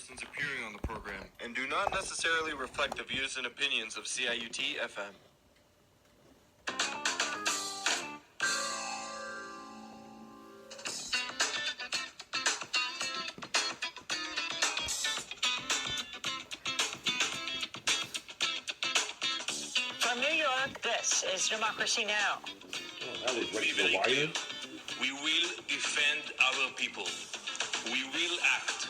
persons appearing on the program and do not necessarily reflect the views and opinions of CIUT FM. From New York, this is Democracy Now! That is right. So why you? We will defend our people. We will act.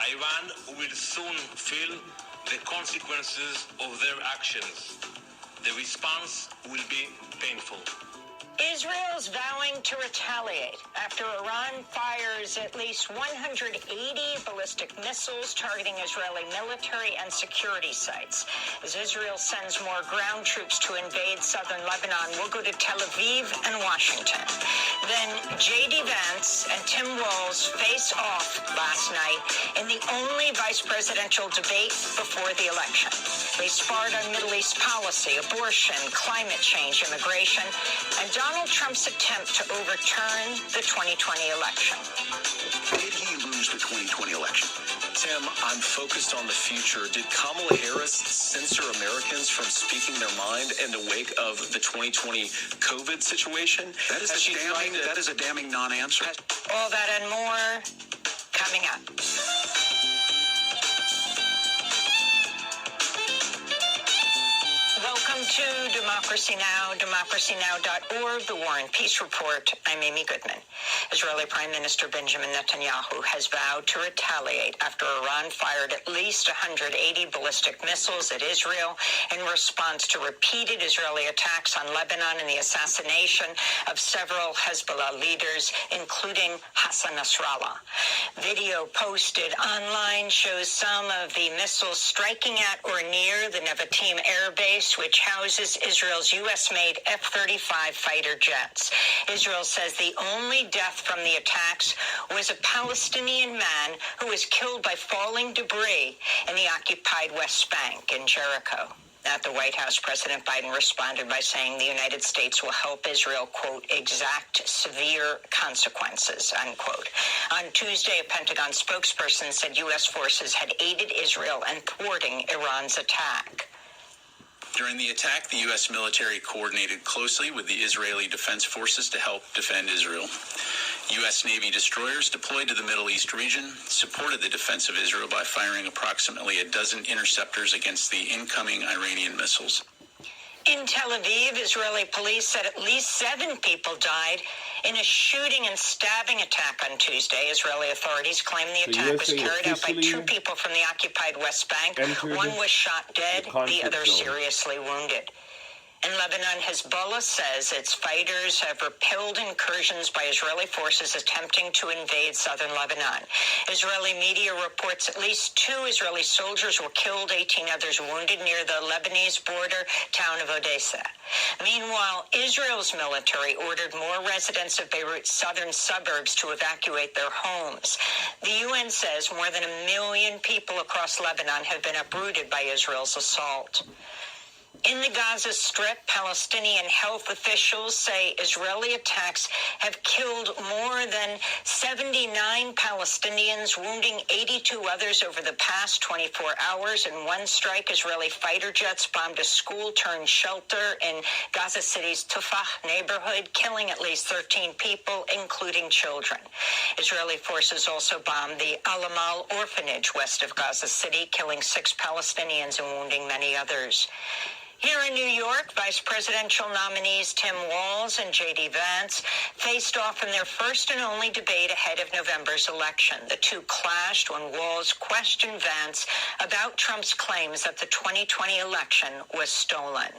Iran will soon feel the consequences of their actions. The response will be painful. Israel's vowing to retaliate after Iran fires at least 180 ballistic missiles targeting Israeli military and security sites. As Israel sends more ground troops to invade southern Lebanon, we'll go to Tel Aviv and Washington. Then J.D. Vance and Tim Walz face off last night in the only vice presidential debate before the election. They sparred on Middle East policy, abortion, climate change, immigration, and Donald Trump's attempt to overturn the 2020 election. Did he lose the 2020 election? Tim, I'm focused on the future. Did Kamala Harris censor Americans from speaking their mind in the wake of the 2020 COVID situation? That is a damning non-answer. All that and more coming up. Welcome to Democracy Now!, democracynow.org, the War and Peace Report. I'm Amy Goodman. Israeli Prime Minister Benjamin Netanyahu has vowed to retaliate after Iran fired at least 180 ballistic missiles at Israel in response to repeated Israeli attacks on Lebanon and the assassination of several Hezbollah leaders, including Hassan Nasrallah. Video posted online shows some of the missiles striking at or near the Nevatim air base, which houses Israel's U.S.-made F-35 fighter jets. Israel says the only death from the attacks was a Palestinian man who was killed by falling debris in the occupied West Bank in Jericho. At the White House, President Biden responded by saying the United States will help Israel, quote, exact severe consequences, unquote. On Tuesday, a Pentagon spokesperson said U.S. forces had aided Israel in thwarting Iran's attack. During the attack, the U.S. military coordinated closely with the Israeli Defense Forces to help defend Israel. U.S. Navy destroyers deployed to the Middle East region supported the defense of Israel by firing approximately a dozen interceptors against the incoming Iranian missiles. In Tel Aviv, Israeli police said at least 7 people died in a shooting and stabbing attack on Tuesday. Israeli authorities claim the attack was carried out by 2 people from the occupied West Bank. One was shot dead, the other seriously wounded. In Lebanon, Hezbollah says its fighters have repelled incursions by Israeli forces attempting to invade southern Lebanon. Israeli media reports at least 2 Israeli soldiers were killed, 18 others wounded near the Lebanese border town of Odessa. Meanwhile, Israel's military ordered more residents of Beirut's southern suburbs to evacuate their homes. The UN says more than 1 million people across Lebanon have been uprooted by Israel's assault. In the Gaza Strip, Palestinian health officials say Israeli attacks have killed more than 79 Palestinians, wounding 82 others over the past 24 hours. In one strike, Israeli fighter jets bombed a school-turned-shelter in Gaza City's Tufah neighborhood, killing at least 13 people, including children. Israeli forces also bombed the Al-Amal orphanage west of Gaza City, killing 6 Palestinians and wounding many others. Here in New York, vice presidential nominees Tim Walz and J.D. Vance faced off in their first and only debate ahead of November's election. The two clashed when Walz questioned Vance about Trump's claims that the 2020 election was stolen.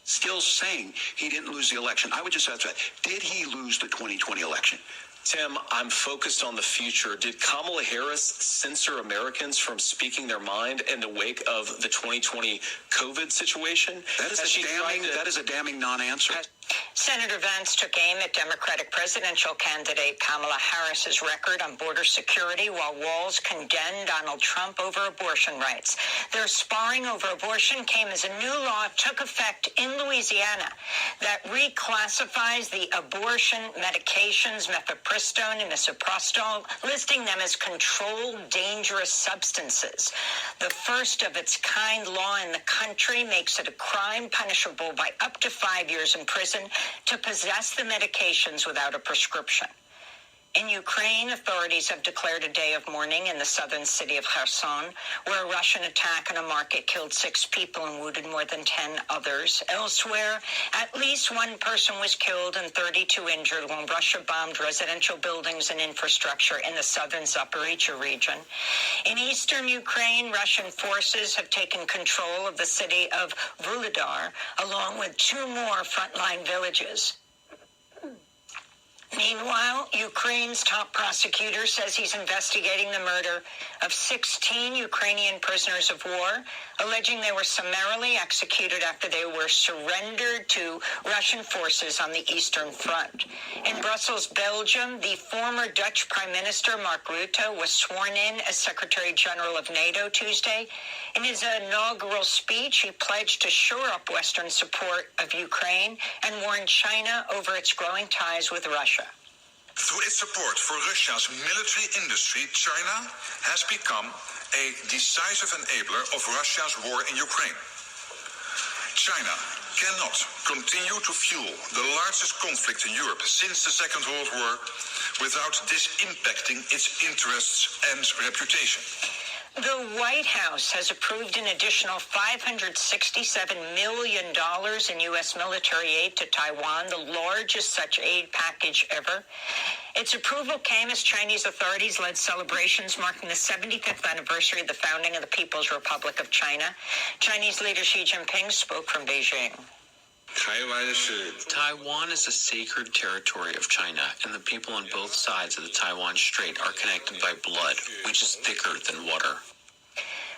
Still saying he didn't lose the election. I would just ask that. Did he lose the 2020 election? Tim, I'm focused on the future. Did Kamala Harris censor Americans from speaking their mind in the wake of the 2020 COVID situation? That is a damning non-answer. Senator Vance took aim at Democratic presidential candidate Kamala Harris's record on border security, while Walz condemned Donald Trump over abortion rights. Their sparring over abortion came as a new law took effect in Louisiana that reclassifies the abortion medications mifepristone and misoprostol, listing them as controlled dangerous substances. The first of its kind law in the country makes it a crime punishable by up to 5 years in prison to possess the medications without a prescription. In Ukraine, authorities have declared a day of mourning in the southern city of Kherson, where a Russian attack on a market killed 6 people and wounded more than 10 others. Elsewhere, at least 1 person was killed and 32 injured when Russia bombed residential buildings and infrastructure in the southern Zaporizhia region. In eastern Ukraine, Russian forces have taken control of the city of Vuhledar, along with 2 more frontline villages. Meanwhile, Ukraine's top prosecutor says he's investigating the murder of 16 Ukrainian prisoners of war, alleging they were summarily executed after they were surrendered to Russian forces on the Eastern Front. In Brussels, Belgium, the former Dutch Prime Minister Mark Rutte was sworn in as Secretary General of NATO Tuesday. In his inaugural speech, he pledged to shore up Western support of Ukraine and warned China over its growing ties with Russia. Through its support for Russia's military industry, China has become a decisive enabler of Russia's war in Ukraine. China cannot continue to fuel the largest conflict in Europe since the Second World War without this impacting its interests and reputation. The White House has approved an additional $567 million in U.S. military aid to Taiwan, the largest such aid package ever. Its approval came as Chinese authorities led celebrations marking the 75th anniversary of the founding of the People's Republic of China. Chinese leader Xi Jinping spoke from Beijing. Taiwan is a sacred territory of China, and the people on both sides of the Taiwan Strait are connected by blood, which is thicker than water.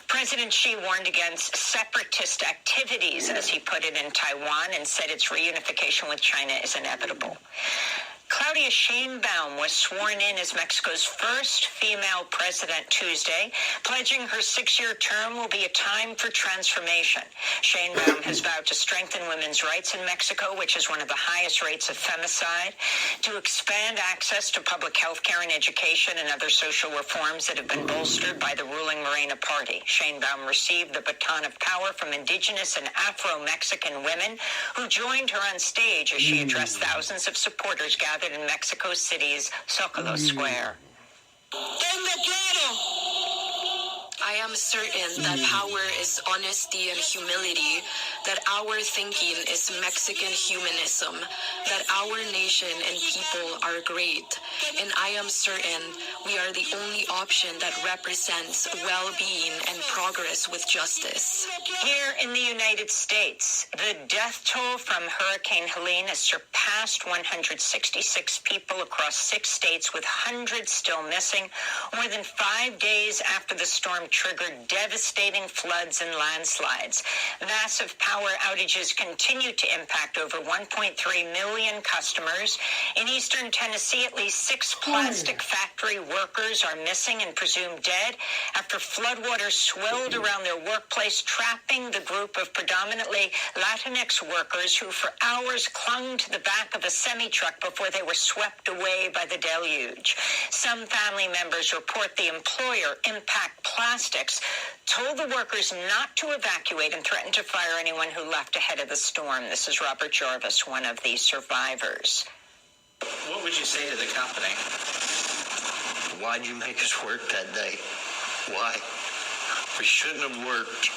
President Xi warned against separatist activities, as he put it, in Taiwan, and said its reunification with China is inevitable. Claudia Sheinbaum was sworn in as Mexico's first female president Tuesday, pledging her 6-year term will be a time for transformation. Sheinbaum has vowed to strengthen women's rights in Mexico, which is one of the highest rates of femicide, to expand access to public health care and education and other social reforms that have been bolstered by the ruling Morena Party. Sheinbaum received the baton of power from indigenous and Afro-Mexican women who joined her on stage as she addressed thousands of supporters gathered in Mexico City's Zocalo Square. I am certain that power is honesty and humility, that our thinking is Mexican humanism, that our nation and people are great, and I am certain we are the only option that represents well-being and progress with justice. Here in the United States, the death toll from Hurricane Helene has surpassed 166 people across 6 states, with hundreds still missing, more than 5 days after the storm triggered devastating floods and landslides. Massive power outages continue to impact over 1.3 million customers. In eastern Tennessee, at least 6 plastic factory workers are missing and presumed dead after floodwaters swelled around their workplace, trapping the group of predominantly Latinx workers who for hours clung to the back of a semi-truck before they were swept away by the deluge. Some family members report the employer, Impact Plastics, told the workers not to evacuate and threatened to fire anyone who left ahead of the storm. This is Robert Jarvis, one of the survivors. What would you say to the company? Why'd you make us work that day? Why? We shouldn't have worked.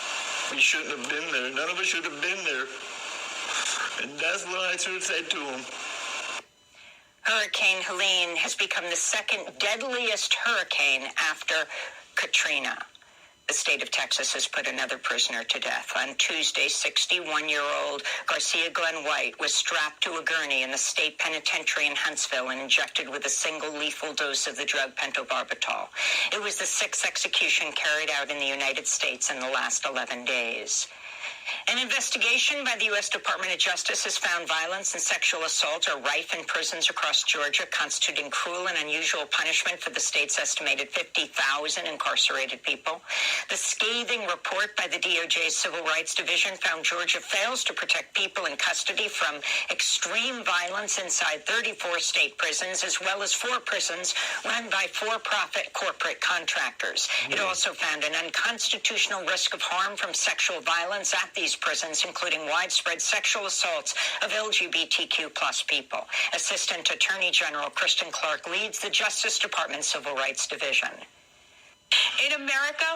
We shouldn't have been there. None of us should have been there. And that's what I should have said to them. Hurricane Helene has become the second deadliest hurricane after Katrina. The state of Texas has put another prisoner to death. On Tuesday, 61-year-old Garcia Glenn White was strapped to a gurney in the state penitentiary in Huntsville and injected with a single lethal dose of the drug pentobarbital. It was the 6th execution carried out in the United States in the last 11 days. An investigation by the U.S. Department of Justice has found violence and sexual assault are rife in prisons across Georgia, constituting cruel and unusual punishment for the state's estimated 50,000 incarcerated people. The scathing report by the DOJ's Civil Rights Division found Georgia fails to protect people in custody from extreme violence inside 34 state prisons, as well as 4 prisons run by for-profit corporate contractors. It also found an unconstitutional risk of harm from sexual violence at these prisons, including widespread sexual assaults of LGBTQ plus people. Assistant Attorney General Kristen Clark leads the Justice Department Civil Rights Division. In America,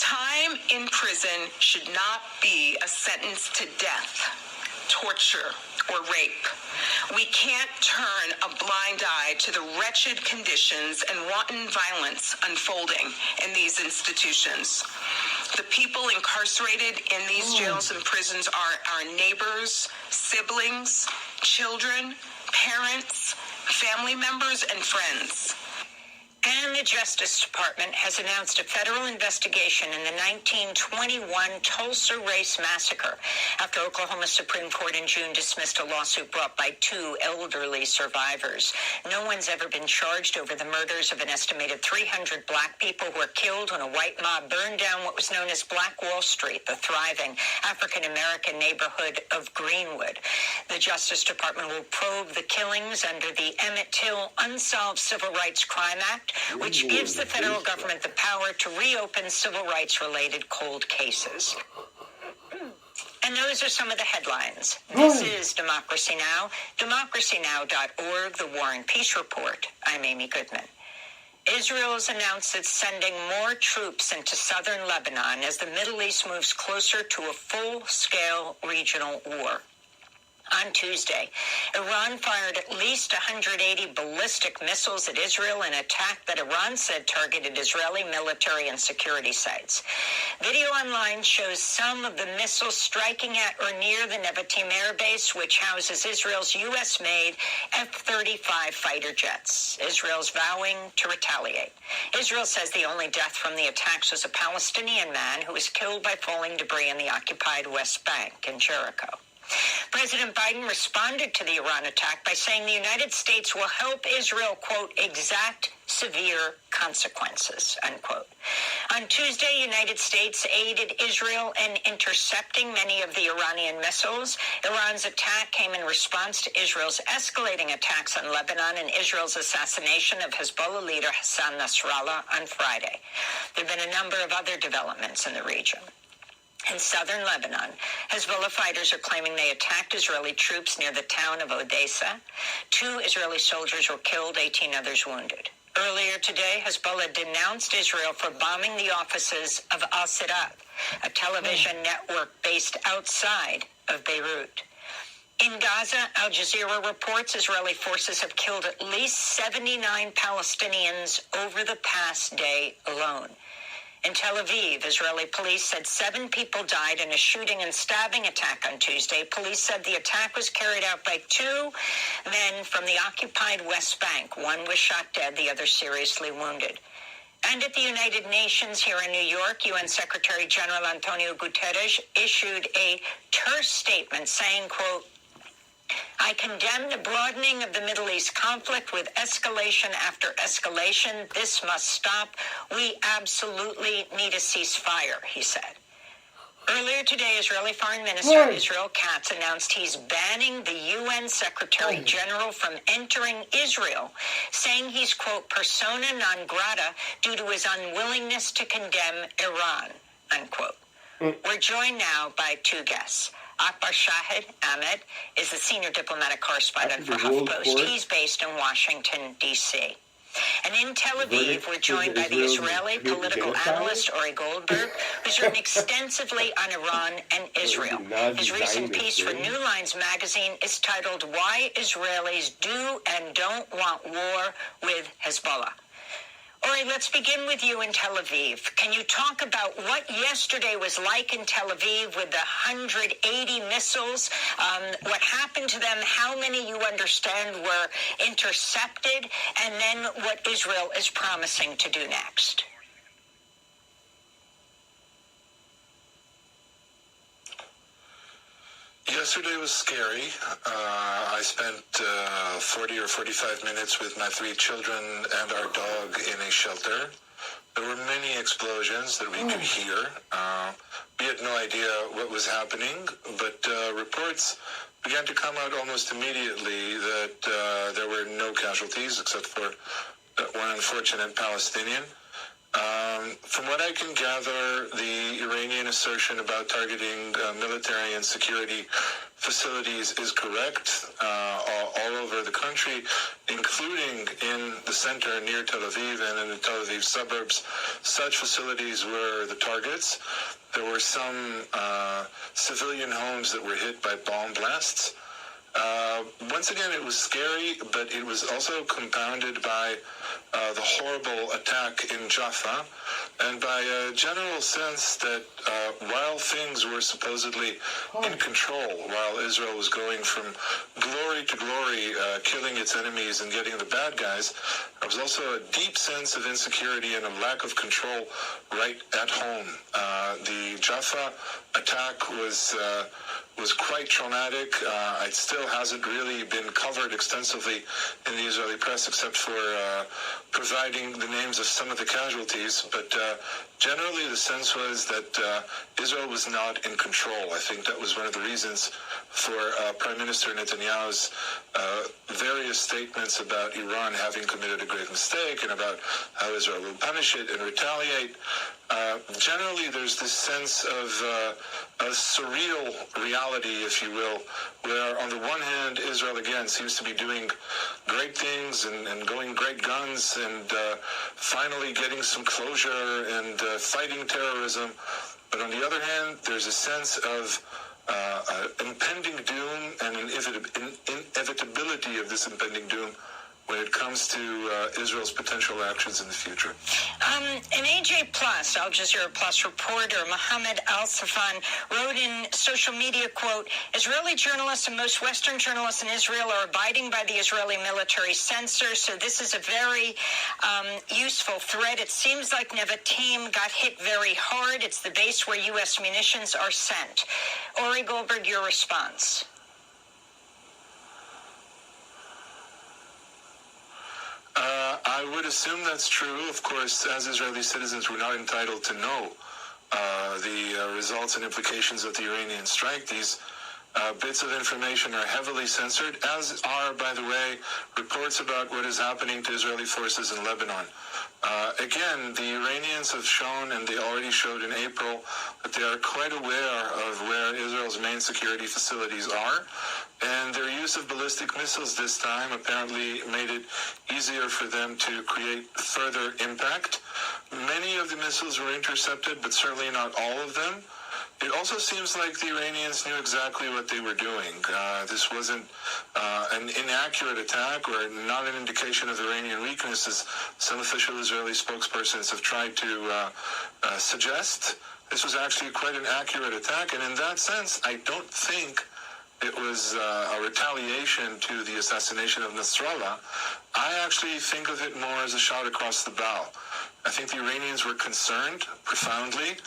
time in prison should not be a sentence to death, torture, or rape. We can't turn a blind eye to the wretched conditions and wanton violence unfolding in these institutions. The people incarcerated in these jails and prisons are our neighbors, siblings, children, parents, family members, and friends. And the Justice Department has announced a federal investigation in the 1921 Tulsa Race Massacre after Oklahoma Supreme Court in June dismissed a lawsuit brought by 2 elderly survivors. No one's ever been charged over the murders of an estimated 300 black people who were killed when a white mob burned down what was known as Black Wall Street, the thriving African-American neighborhood of Greenwood. The Justice Department will probe the killings under the Emmett Till Unsolved Civil Rights Crime Act, which gives the federal government the power to reopen civil rights-related cold cases. And those are some of the headlines. This is Democracy Now!, democracynow.org, the War and Peace Report. I'm Amy Goodman. Israel has announced it's sending more troops into southern Lebanon as the Middle East moves closer to a full-scale regional war. On Tuesday, Iran fired at least 180 ballistic missiles at Israel in an attack that Iran said targeted Israeli military and security sites. Video online shows some of the missiles striking at or near the Nevatim Air Base, which houses Israel's U.S.-made F-35 fighter jets. Israel's vowing to retaliate. Israel says the only death from the attacks was a Palestinian man who was killed by falling debris in the occupied West Bank in Jericho. President Biden responded to the Iran attack by saying the United States will help Israel, quote, exact severe consequences, unquote. On Tuesday, the United States aided Israel in intercepting many of the Iranian missiles. Iran's attack came in response to Israel's escalating attacks on Lebanon and Israel's assassination of Hezbollah leader Hassan Nasrallah on Friday. There have been a number of other developments in the region. In southern Lebanon, Hezbollah fighters are claiming they attacked Israeli troops near the town of Odessa. 2 Israeli soldiers were killed, 18 others wounded. Earlier today, Hezbollah denounced Israel for bombing the offices of Al-Sirat, a television network based outside of Beirut. In Gaza, Al Jazeera reports Israeli forces have killed at least 79 Palestinians over the past day alone. In Tel Aviv, Israeli police said 7 people died in a shooting and stabbing attack on Tuesday. Police said the attack was carried out by 2 men from the occupied West Bank. One was shot dead, the other seriously wounded. And at the United Nations here in New York, UN Secretary General Antonio Guterres issued a terse statement saying, quote, I condemn the broadening of the Middle East conflict with escalation after escalation. This must stop. We absolutely need a ceasefire, he said. Earlier today, Israeli Foreign Minister Israel Katz announced he's banning the UN Secretary General from entering Israel, saying he's, quote, persona non grata due to his unwillingness to condemn Iran, unquote. We're joined now by 2 guests. Akbar Shahid Ahmed is the senior diplomatic correspondent for HuffPost. He's based in Washington, D.C. And in Tel Aviv, we're joined by the Israeli political analyst Ori Goldberg, who's written extensively on Iran and Israel. His recent piece for New Lines magazine is titled Why Israelis Do and Don't Want War with Hezbollah. Ori, let's begin with you in Tel Aviv. Can you talk about what yesterday was like in Tel Aviv with the 180 missiles, what happened to them, how many you understand were intercepted, and then what Israel is promising to do next? Yesterday was scary. I spent 40 or 45 minutes with my 3 children and our dog in a shelter. There were many explosions that we could hear. We had no idea what was happening, but reports began to come out almost immediately that there were no casualties except for one unfortunate Palestinian. From what I can gather, the Iranian assertion about targeting military and security facilities is correct all over the country, including in the center near Tel Aviv and in the Tel Aviv suburbs. Such facilities were the targets. There were some civilian homes that were hit by bomb blasts. Once again, it was scary, but it was also compounded by the horrible attack in Jaffa, and by a general sense that while things were supposedly in control, while Israel was going from glory to glory, killing its enemies and getting the bad guys, there was also a deep sense of insecurity and a lack of control right at home. The Jaffa attack was quite traumatic. It still hasn't really been covered extensively in the Israeli press, except for providing the names of some of the casualties. But generally, the sense was that Israel was not in control. I think that was one of the reasons for Prime Minister Netanyahu's various statements about Iran having committed a grave mistake and about how Israel will punish it and retaliate. Generally, there's this sense of a surreal reality, if you will, where on the one hand, Israel again seems to be doing great things and going great guns and finally getting some closure and fighting terrorism. But on the other hand, there's a sense of impending doom and an inevitability of this impending doom when it comes to Israel's potential actions in the future. An AJ Plus, Al Jazeera Plus reporter, Mohammed Al-Safan, wrote in social media, quote, Israeli journalists and most Western journalists in Israel are abiding by the Israeli military censor, so this is a very useful thread. It seems like Nevatim got hit very hard. It's the base where U.S. munitions are sent. Ori Goldberg, your response. I would assume that's true. Of course, as Israeli citizens, we're not entitled to know the results and implications of the Iranian strike. These bits of information are heavily censored, as are, by the way, reports about what is happening to Israeli forces in Lebanon. Again, the Iranians have shown, and they already showed in April, that they are quite aware of where Israel's main security facilities are, and their use of ballistic missiles this time apparently made it easier for them to create further impact. Many of the missiles were intercepted, but certainly not all of them. It also seems like the Iranians knew exactly what they were doing. This wasn't an inaccurate attack or not an indication of Iranian weakness, as some official Israeli spokespersons have tried to suggest. This was actually quite an accurate attack, and in that sense, I don't think it was a retaliation to the assassination of Nasrallah. I actually think of it more as a shot across the bow. I think the Iranians were concerned profoundly.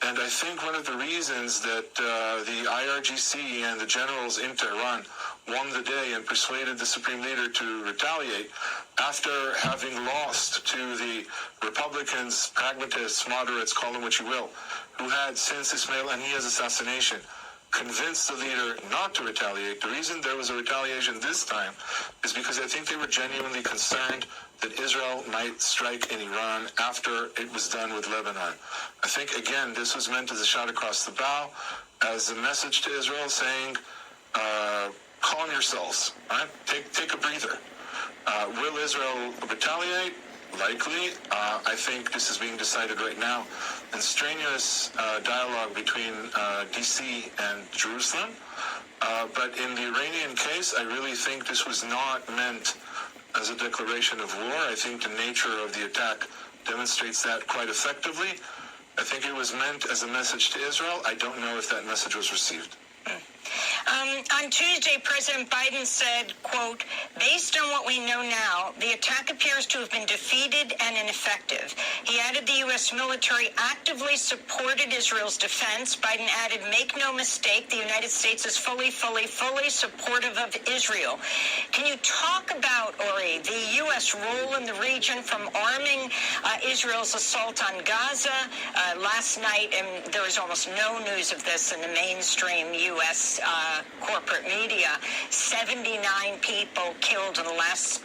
And I think one of the reasons that the IRGC and the generals in Tehran won the day and persuaded the supreme leader to retaliate after having lost to the Republicans, pragmatists, moderates, call them what you will, who had, since Ismail Haniyeh's assassination, convinced the leader not to retaliate. The reason there was a retaliation this time is because I think they were genuinely concerned that Israel might strike in Iran after it was done with Lebanon. I think, again, this was meant as a shot across the bow, as a message to Israel saying, calm yourselves, all right? Take a breather. Will Israel retaliate? Likely. I think this is being decided right now in strenuous dialogue between D.C. and Jerusalem. But in the Iranian case, I really think this was not meant as a declaration of war. I think the nature of the attack demonstrates that quite effectively. I think it was meant as a message to Israel. I don't know if that message was received. On Tuesday, President Biden said, quote, based on what we know now, the attack appears to have been defeated and ineffective. He added the U.S. military actively supported Israel's defense. Biden added, make no mistake, the United States is fully supportive of Israel. Can you talk about, Ori, the U.S. role in the region from arming Israel's assault on Gaza? Last night, and there was almost no news of this in the mainstream U.S. Corporate media, 79 people killed in the last,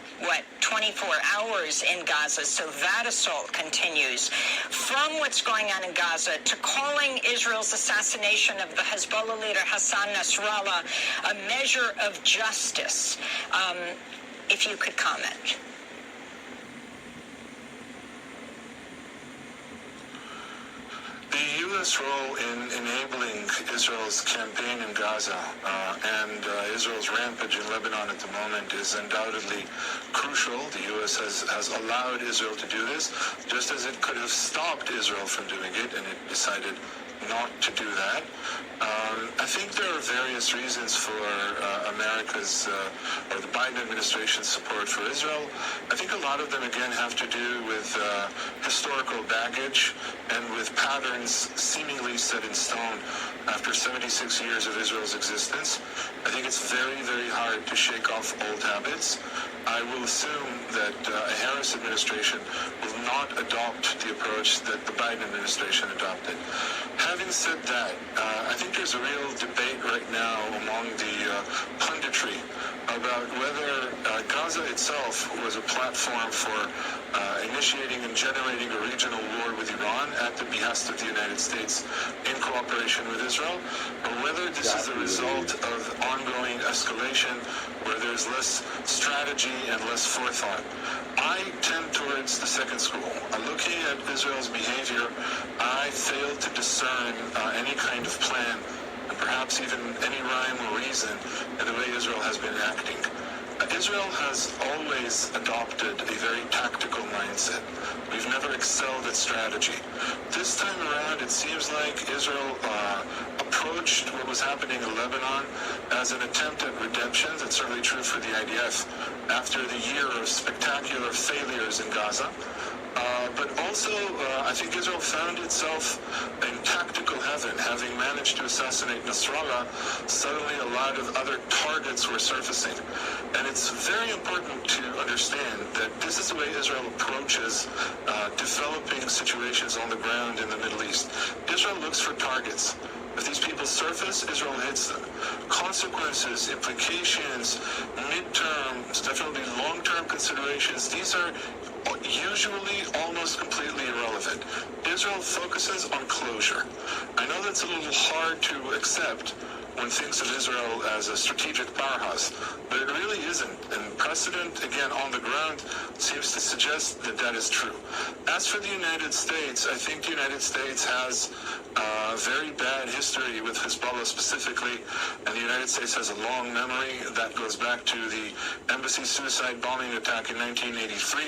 24 hours in Gaza. So that assault continues. From what's going on in Gaza to calling Israel's assassination of the Hezbollah leader Hassan Nasrallah a measure of justice, if you could comment. The U.S. role in enabling Israel's campaign in Gaza and Israel's rampage in Lebanon at the moment is undoubtedly crucial. The U.S. has allowed Israel to do this, just as it could have stopped Israel from doing it, and it decided not to do that. I think there are various reasons for America's or the Biden administration's support for Israel. I think a lot of them, again, have to do with historical baggage and with patterns seemingly set in stone after 76 years of Israel's existence. I think it's very, very hard to shake off old habits. I will assume that a Harris administration will not adopt the approach that the Biden administration adopted. Having said that, I think there's a real debate right now among the punditry about whether Gaza itself was a platform for initiating and generating a regional war with Iran at the behest of the United States in cooperation with Israel, or whether this is the result of ongoing escalation where there's less strategy and less forethought. I tend towards the second school. Looking at Israel's behavior, I fail to discern any kind of plan, and perhaps even any rhyme or reason in the way Israel has been acting. Israel has always adopted a very tactical mindset. We've never excelled at strategy. This time around, it seems like Israel approached what was happening in Lebanon as an attempt at redemption. That's certainly true for the IDF after the year of spectacular failures in Gaza. But also, I think Israel found itself in tactical heaven. Having managed to assassinate Nasrallah, suddenly a lot of other targets were surfacing. And it's very important to understand that this is the way Israel approaches developing situations on the ground in the Middle East. Israel looks for targets. If these people surface, Israel hits them. Consequences, implications, midterm, definitely long-term considerations, these are usually almost completely irrelevant. Israel focuses on closure. I know that's a little hard to accept one thinks of Israel as a strategic powerhouse, but it really isn't. And precedent, again, on the ground seems to suggest that that is true. As for the United States, I think the United States has a very bad history with Hezbollah specifically, and the United States has a long memory that goes back to the embassy suicide bombing attack in 1983,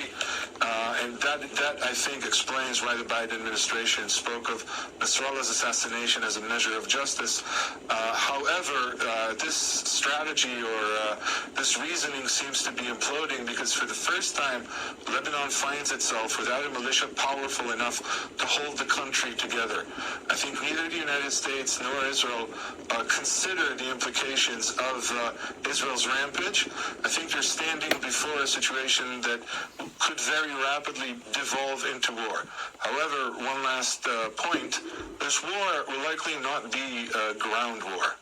and that I think explains why the Biden administration spoke of Nasrallah's assassination as a measure of justice. However, this strategy or this reasoning seems to be imploding because for the first time, Lebanon finds itself without a militia powerful enough to hold the country together. I think neither the United States nor Israel consider the implications of Israel's rampage. I think they're standing before a situation that could very rapidly devolve into war. However, one last point, this war will likely not be a ground war.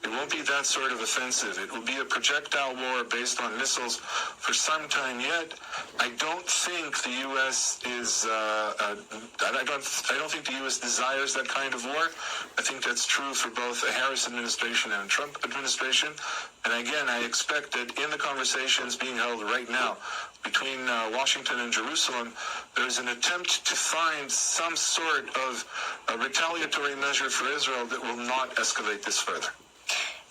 It won't be that sort of offensive. It will be a projectile war based on missiles for some time yet. I don't think the U.S. is. I don't think the U.S. desires that kind of war. I think that's true for both the Harris administration and Trump administration. And again, I expect that in the conversations being held right now between Washington and Jerusalem, there is an attempt to find some sort of a retaliatory measure for Israel that will not escalate this further.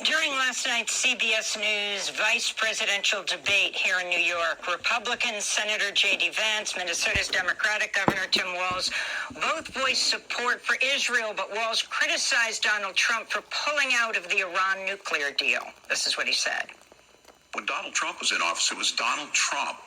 During last night's CBS News vice presidential debate here in New York, Republican Senator J.D. Vance, Minnesota's Democratic Governor Tim Walz, both voiced support for Israel, but Walz criticized Donald Trump for pulling out of the Iran nuclear deal. This is what he said. When Donald Trump was in office, it was Donald Trump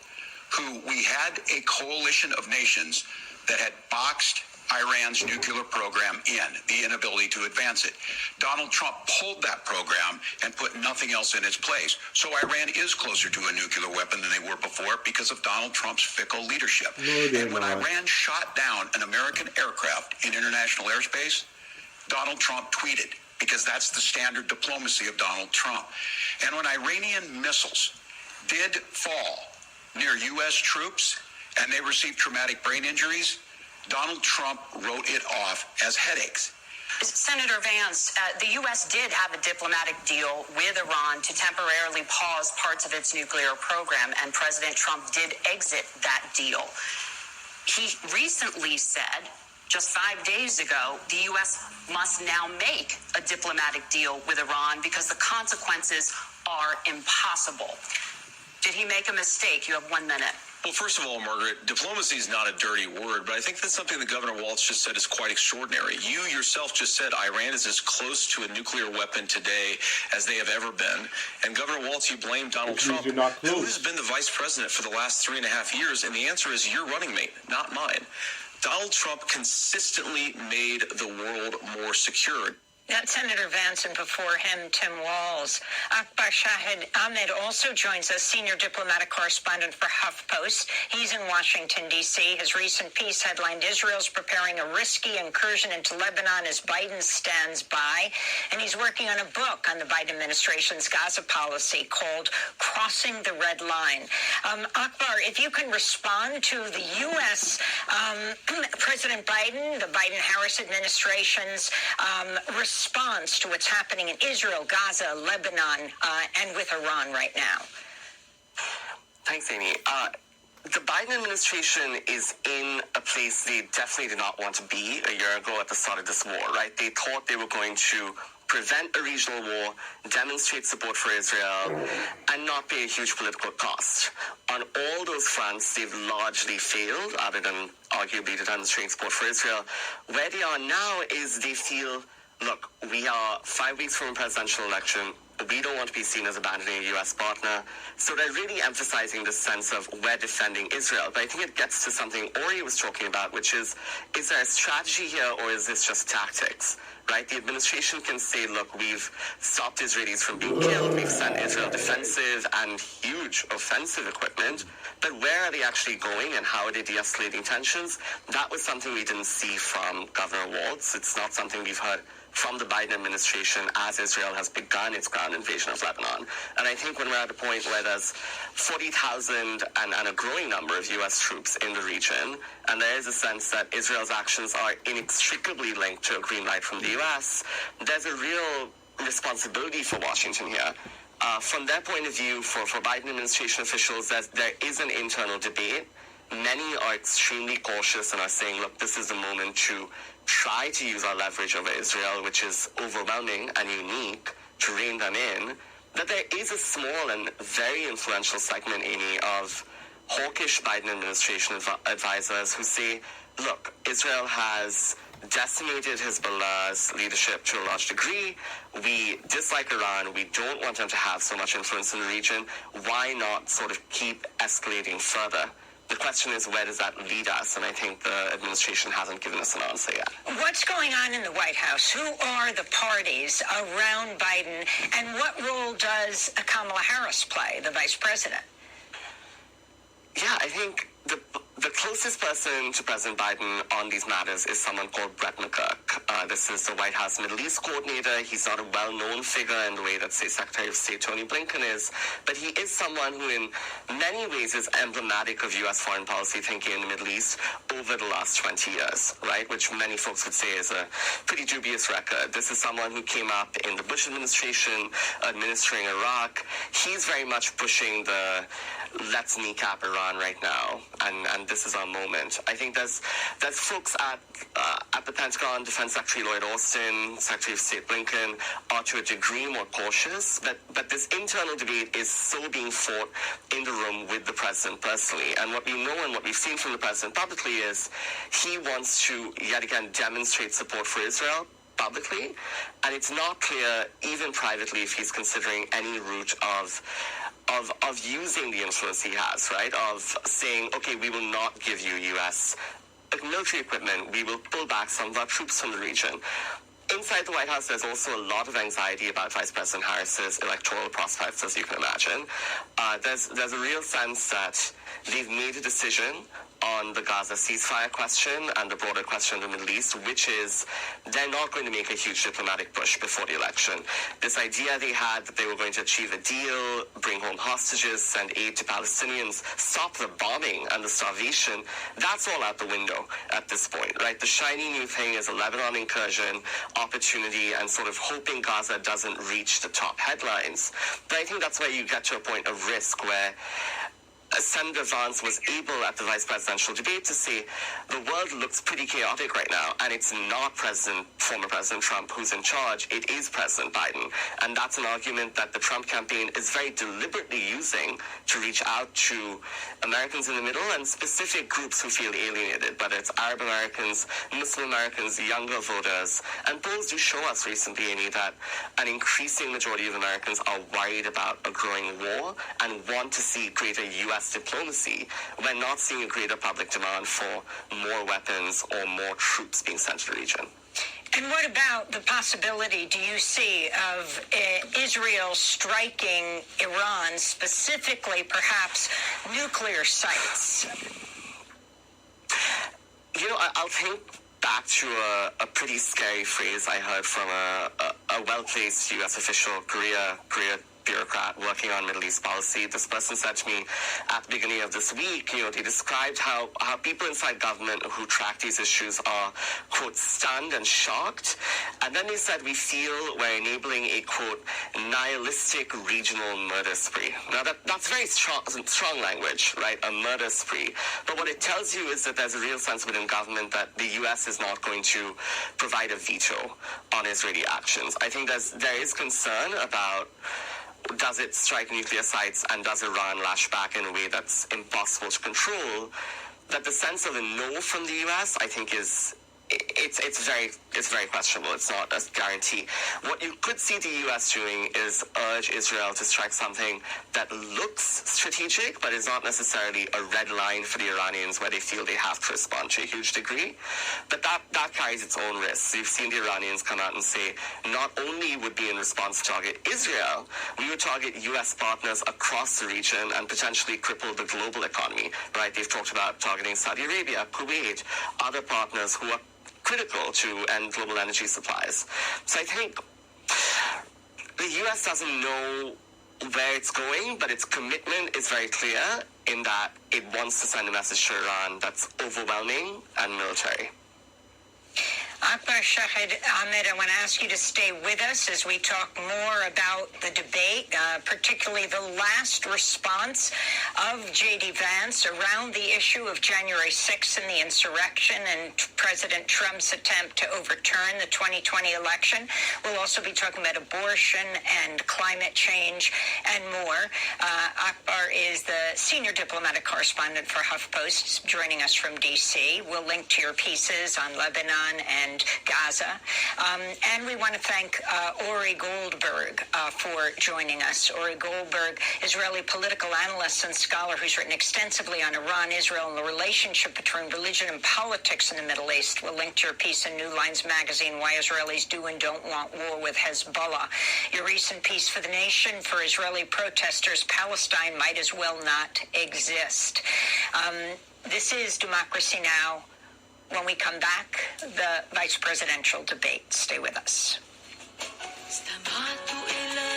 who we had a coalition of nations that had boxed Iran's nuclear program in, the inability to advance it. Donald Trump pulled that program and put nothing else in its place. So Iran is closer to a nuclear weapon than they were before because of Donald Trump's fickle leadership. And when Iran shot down an American aircraft in international airspace, Donald Trump tweeted, because that's the standard diplomacy of Donald Trump. And when Iranian missiles did fall near U.S. troops and they received traumatic brain injuries, Donald Trump wrote it off as headaches. Senator Vance, the U.S. did have a diplomatic deal with Iran to temporarily pause parts of its nuclear program, and President Trump did exit that deal. He recently said, just 5 days ago, the U.S. must now make a diplomatic deal with Iran because the consequences are impossible. Did he make a mistake? You have 1 minute. Well, first of all, Margaret, diplomacy is not a dirty word, but I think that's something that Governor Walz just said is quite extraordinary. You yourself just said Iran is as close to a nuclear weapon today as they have ever been. And Governor Walz, you blame Donald Trump, who has been the vice president for the last 3.5 years, and the answer is your running mate, not mine. Donald Trump consistently made the world more secure. That's Senator Vance, and before him, Tim Walz. Akbar Shahid Ahmed also joins us, senior diplomatic correspondent for HuffPost. He's in Washington, D.C. His recent piece headlined, Israel's preparing a risky incursion into Lebanon as Biden stands by. And he's working on a book on the Biden administration's Gaza policy called Crossing the Red Line. Akbar, if you can respond to the U.S. President Biden, the Biden-Harris administration's response to what's happening in Israel, Gaza, Lebanon, and with Iran right now. Thanks, Amy. The Biden administration is in a place they definitely did not want to be a year ago at the start of this war, right? They thought they were going to prevent a regional war, demonstrate support for Israel, and not pay a huge political cost. On all those fronts, they've largely failed, other than arguably to demonstrate support for Israel. Where they are now is they feel, look, we are 5 weeks from a presidential election. We don't want to be seen as abandoning a U.S. partner. So they're really emphasizing this sense of we're defending Israel. But I think it gets to something Ori was talking about, which is there a strategy here or is this just tactics? Right? The administration can say, look, we've stopped Israelis from being killed. We've sent Israel defensive and huge offensive equipment. But where are they actually going and how are they de-escalating tensions? That was something we didn't see from Governor Walz. It's not something we've heard from the Biden administration as Israel has begun its ground invasion of Lebanon. And I think when we're at a point where there's 40,000 and a growing number of U.S. troops in the region, and there is a sense that Israel's actions are inextricably linked to a green light from the U.S., there's a real responsibility for Washington here. From their point of view, for Biden administration officials, there is an internal debate. Many are extremely cautious and are saying, look, this is the moment to try to use our leverage over Israel, which is overwhelming and unique, to rein them in. That there is a small and very influential segment, Amy, of hawkish Biden administration advisors who say, look, Israel has decimated Hezbollah's leadership to a large degree. We dislike Iran. We don't want them to have so much influence in the region. Why not sort of keep escalating further? The question is, where does that lead us? And I think the administration hasn't given us an answer yet. What's going on in the White House? Who are the parties around Biden? And what role does Kamala Harris play, the vice president? Yeah, I think the closest person to President Biden on these matters is someone called Brett McGurk. This is the White House Middle East coordinator. He's not a well-known figure in the way that, say, Secretary of State Tony Blinken is, but he is someone who in many ways is emblematic of U.S. foreign policy thinking in the Middle East over the last 20 years, right, which many folks would say is a pretty dubious record. This is someone who came up in the Bush administration administering Iraq. He's very much pushing the let's kneecap Iran right now, and this is our moment. I think there's folks at the Pentagon, Defense Secretary Secretary Lloyd Austin, Secretary of State Blinken are to a degree more cautious, but this internal debate is so being fought in the room with the president personally. And what we know and what we've seen from the president publicly is he wants to yet again demonstrate support for Israel publicly, and it's not clear, even privately, if he's considering any route of using the influence he has, right? Of saying, okay, we will not give you U.S. military equipment. We will pull back some of our troops from the region. Inside the White House, there's also a lot of anxiety about Vice President Harris's electoral prospects, as you can imagine. There's a real sense that they've made a decision on the Gaza ceasefire question and the broader question in the Middle East, which is they're not going to make a huge diplomatic push before the election. This idea they had that they were going to achieve a deal, bring home hostages, send aid to Palestinians, stop the bombing and the starvation, that's all out the window at this point, right? The shiny new thing is a Lebanon incursion opportunity and sort of hoping Gaza doesn't reach the top headlines. But I think that's where you get to a point of risk where Senator Vance was able at the vice presidential debate to say the world looks pretty chaotic right now, and it's not former President Trump who's in charge, it is President Biden. And that's an argument that the Trump campaign is very deliberately using to reach out to Americans in the middle and specific groups who feel alienated, whether it's Arab Americans, Muslim Americans, younger voters. And polls do show us recently, Amy, that an increasing majority of Americans are worried about a growing war and want to see greater U.S. diplomacy. We're not seeing a greater public demand for more weapons or more troops being sent to the region. And what about the possibility, do you see, of Israel striking Iran, specifically perhaps nuclear sites? You know, I'll think back to a pretty scary phrase I heard from a well-placed U.S. official, Korea bureaucrat working on Middle East policy. This person said to me at the beginning of this week, they described how people inside government who track these issues are, quote, stunned and shocked. And then they said, we feel we're enabling a, quote, nihilistic regional murder spree. Now, that's very strong language, right? A murder spree. But what it tells you is that there's a real sense within government that the U.S. is not going to provide a veto on Israeli actions. I think there is concern about, does it strike nuclear sites and does Iran lash back in a way that's impossible to control? That the sense of a no from the U.S., I think, it's very questionable. It's not a guarantee. What you could see the U.S. doing is urge Israel to strike something that looks strategic, but is not necessarily a red line for the Iranians where they feel they have to respond to a huge degree. But that carries its own risks. You've seen the Iranians come out and say, not only would be in response to target Israel, we would target U.S. partners across the region and potentially cripple the global economy, right? They've talked about targeting Saudi Arabia, Kuwait, other partners who are critical to end global energy supplies. So I think the U.S. doesn't know where it's going, but its commitment is very clear in that it wants to send a message to Iran that's overwhelming and military. Akbar Shahid Ahmed, I want to ask you to stay with us as we talk more about the debate, particularly the last response of J.D. Vance around the issue of January 6th and the insurrection and President Trump's attempt to overturn the 2020 election. We'll also be talking about abortion and climate change and more. Akbar is the senior diplomatic correspondent for HuffPost, joining us from D.C. We'll link to your pieces on Lebanon and Gaza. And we want to thank Ori Goldberg for joining us. Ori Goldberg, Israeli political analyst and scholar who's written extensively on Iran, Israel, and the relationship between religion and politics in the Middle East. We'll link to your piece in New Lines magazine, Why Israelis Do and Don't Want War with Hezbollah. Your recent piece for The Nation, for Israeli protesters, Palestine might as well not exist. This is Democracy Now! When we come back, the vice presidential debate. Stay with us. استمعت إلى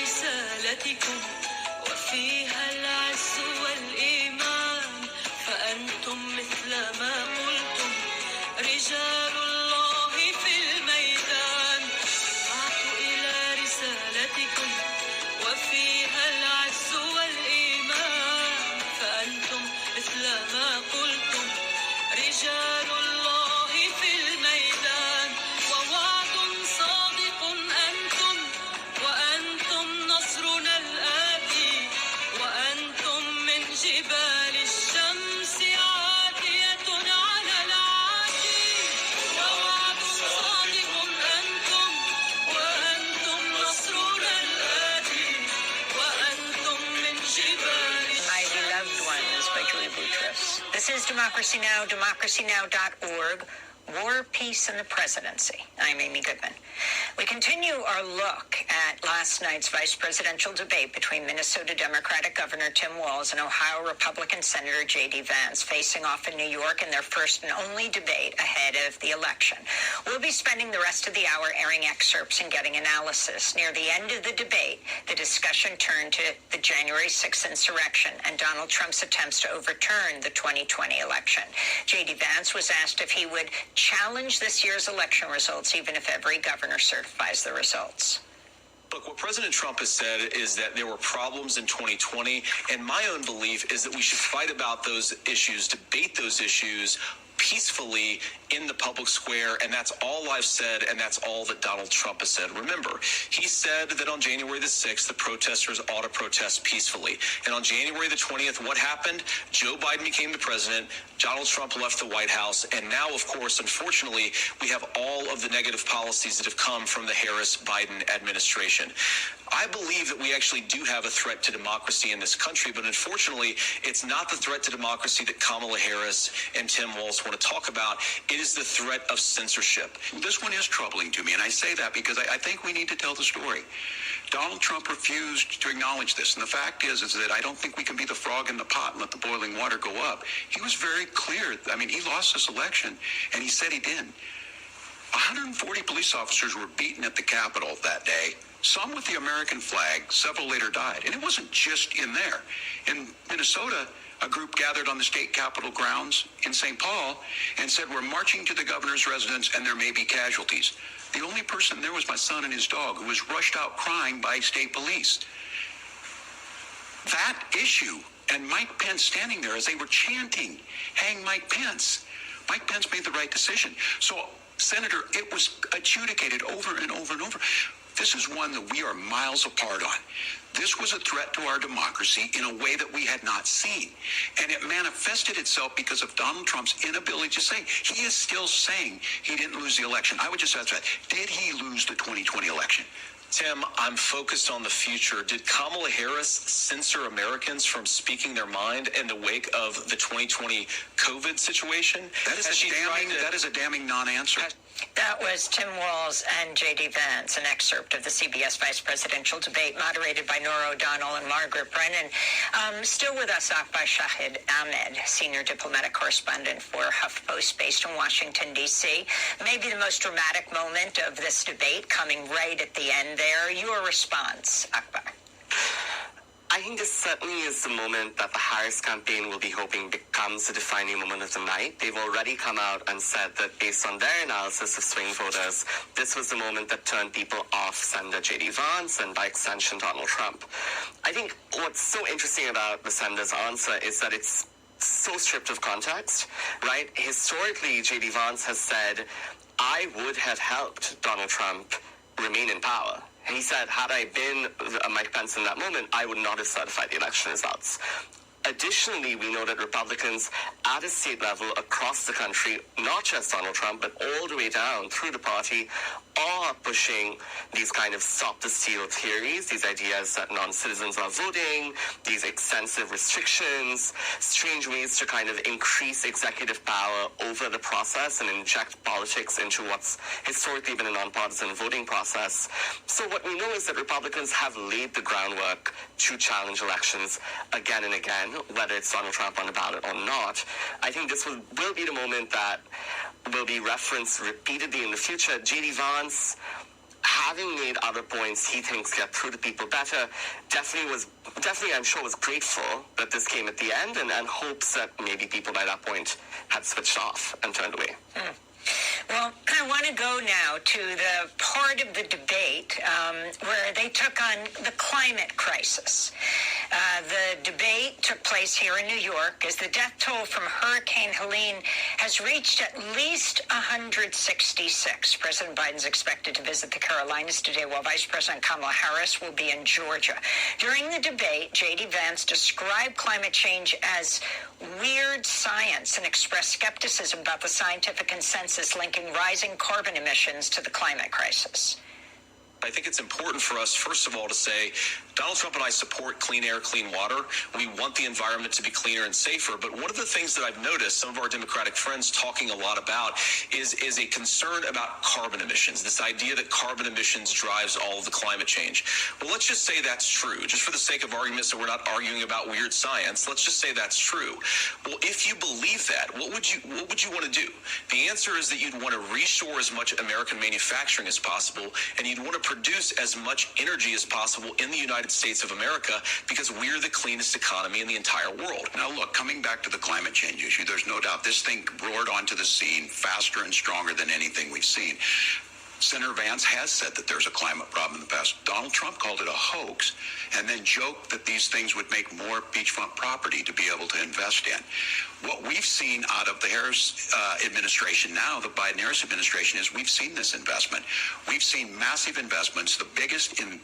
رسالتكم وفيها العز والإيمان فأنتم مثل ما قلتم رجال الله في الميدان استمعت إلى رسالتكم وفيها العز والإيمان فأنتم مثل ما قلتم رجال الله في الميدان is Democracy Now!, democracynow.org. War, Peace, and the Presidency. I'm Amy Goodman. We continue our look at last night's vice presidential debate between Minnesota Democratic Governor Tim Walz and Ohio Republican Senator J.D. Vance, facing off in New York in their first and only debate ahead of the election. We'll be spending the rest of the hour airing excerpts and getting analysis. Near the end of the debate, the discussion turned to the January 6th insurrection and Donald Trump's attempts to overturn the 2020 election. J.D. Vance was asked if he would challenge this year's election results, even if every governor certifies the results. Look, what President Trump has said is that there were problems in 2020, and my own belief is that we should fight about those issues, debate those issues peacefully in the public square, and that's all I've said, and that's all that Donald Trump has said. Remember, he said that on January the 6th, the protesters ought to protest peacefully. And on January the 20th, what happened? Joe Biden became the president, Donald Trump left the White House, and now, of course, unfortunately, we have all of the negative policies that have come from the Harris-Biden administration. I believe that we actually do have a threat to democracy in this country, but unfortunately, it's not the threat to democracy that Kamala Harris and Tim Walz want to talk about. It is the threat of censorship. This one is troubling to me, and I say that because I think we need to tell the story. Donald Trump refused to acknowledge this, and the fact is that I don't think we can be the frog in the pot and let the boiling water go up. He was very clear. I mean, he lost this election, and he said he did. 140 police officers were beaten at the Capitol that day. Some with the American flag, several later died. And it wasn't just in there. In Minnesota, a group gathered on the state capitol grounds in St. Paul and said, we're marching to the governor's residence and there may be casualties. The only person there was my son and his dog, who was rushed out crying by state police. That issue, and Mike Pence standing there as they were chanting, hang Mike Pence. Mike Pence made the right decision. So, Senator, it was adjudicated over and over and over. This is one that we are miles apart on. This was a threat to our democracy in a way that we had not seen. And it manifested itself because of Donald Trump's inability to say. He is still saying he didn't lose the election. I would just ask that. Did he lose the 2020 election? Tim, I'm focused on the future. Did Kamala Harris censor Americans from speaking their mind in the wake of the 2020 COVID situation? That is a damning non-answer. That was Tim Walz and J.D. Vance, an excerpt of the CBS vice presidential debate moderated by Nora O'Donnell and Margaret Brennan. Still with us, Akbar Shahid Ahmed, senior diplomatic correspondent for HuffPost based in Washington, D.C. Maybe the most dramatic moment of this debate coming right at the end there. Your response, Akbar? I think this certainly is the moment that the Harris campaign will be hoping becomes the defining moment of the night. They've already come out and said that based on their analysis of swing voters, this was the moment that turned people off Senator J.D. Vance and by extension Donald Trump. I think what's so interesting about the senator's answer is that it's so stripped of context, right? Historically, J.D. Vance has said, I would have helped Donald Trump remain in power. And he said, had I been Mike Pence in that moment, I would not have certified the election results. Additionally, we know that Republicans at a state level across the country, not just Donald Trump, but all the way down through the party, are pushing these kind of stop-the-steal theories, these ideas that non-citizens are voting, these extensive restrictions, strange ways to kind of increase executive power over the process and inject politics into what's historically been a nonpartisan voting process. So what we know is that Republicans have laid the groundwork to challenge elections again and again, whether it's Donald Trump on the ballot or not. I think this will be the moment that will be referenced repeatedly in the future. J.D. Vance, having made other points he thinks get through to people better, definitely I'm sure was grateful that this came at the end and hopes that maybe people by that point had switched off and turned away. Well, I want to go now to the part of the debate where they took on the climate crisis. The debate took place here in New York as the death toll from Hurricane Helene has reached at least 166. President Biden's expected to visit the Carolinas today, while Vice President Kamala Harris will be in Georgia. During the debate, J.D. Vance described climate change as weird science and expressed skepticism about the scientific consensus linking rising carbon emissions to the climate crisis. I think it's important for us, first of all, to say Donald Trump and I support clean air, clean water. We want the environment to be cleaner and safer. But one of the things that I've noticed some of our Democratic friends talking a lot about is a concern about carbon emissions, this idea that carbon emissions drives all of the climate change. Well, let's just say that's true. Just for the sake of argument, so we're not arguing about weird science, let's just say that's true. Well, if you believe that, what would you want to do? The answer is that you'd want to reshore as much American manufacturing as possible, and you'd want to produce as much energy as possible in the United States of America because we're the cleanest economy in the entire world. Now, look, coming back to the climate change issue, there's no doubt this thing roared onto the scene faster and stronger than anything we've seen. Senator Vance has said that there's a climate problem in the past. Donald Trump called it a hoax and then joked that these things would make more beachfront property to be able to invest in. What we've seen out of the Harris administration now, the Biden-Harris administration, is we've seen this investment. We've seen massive investments, the biggest in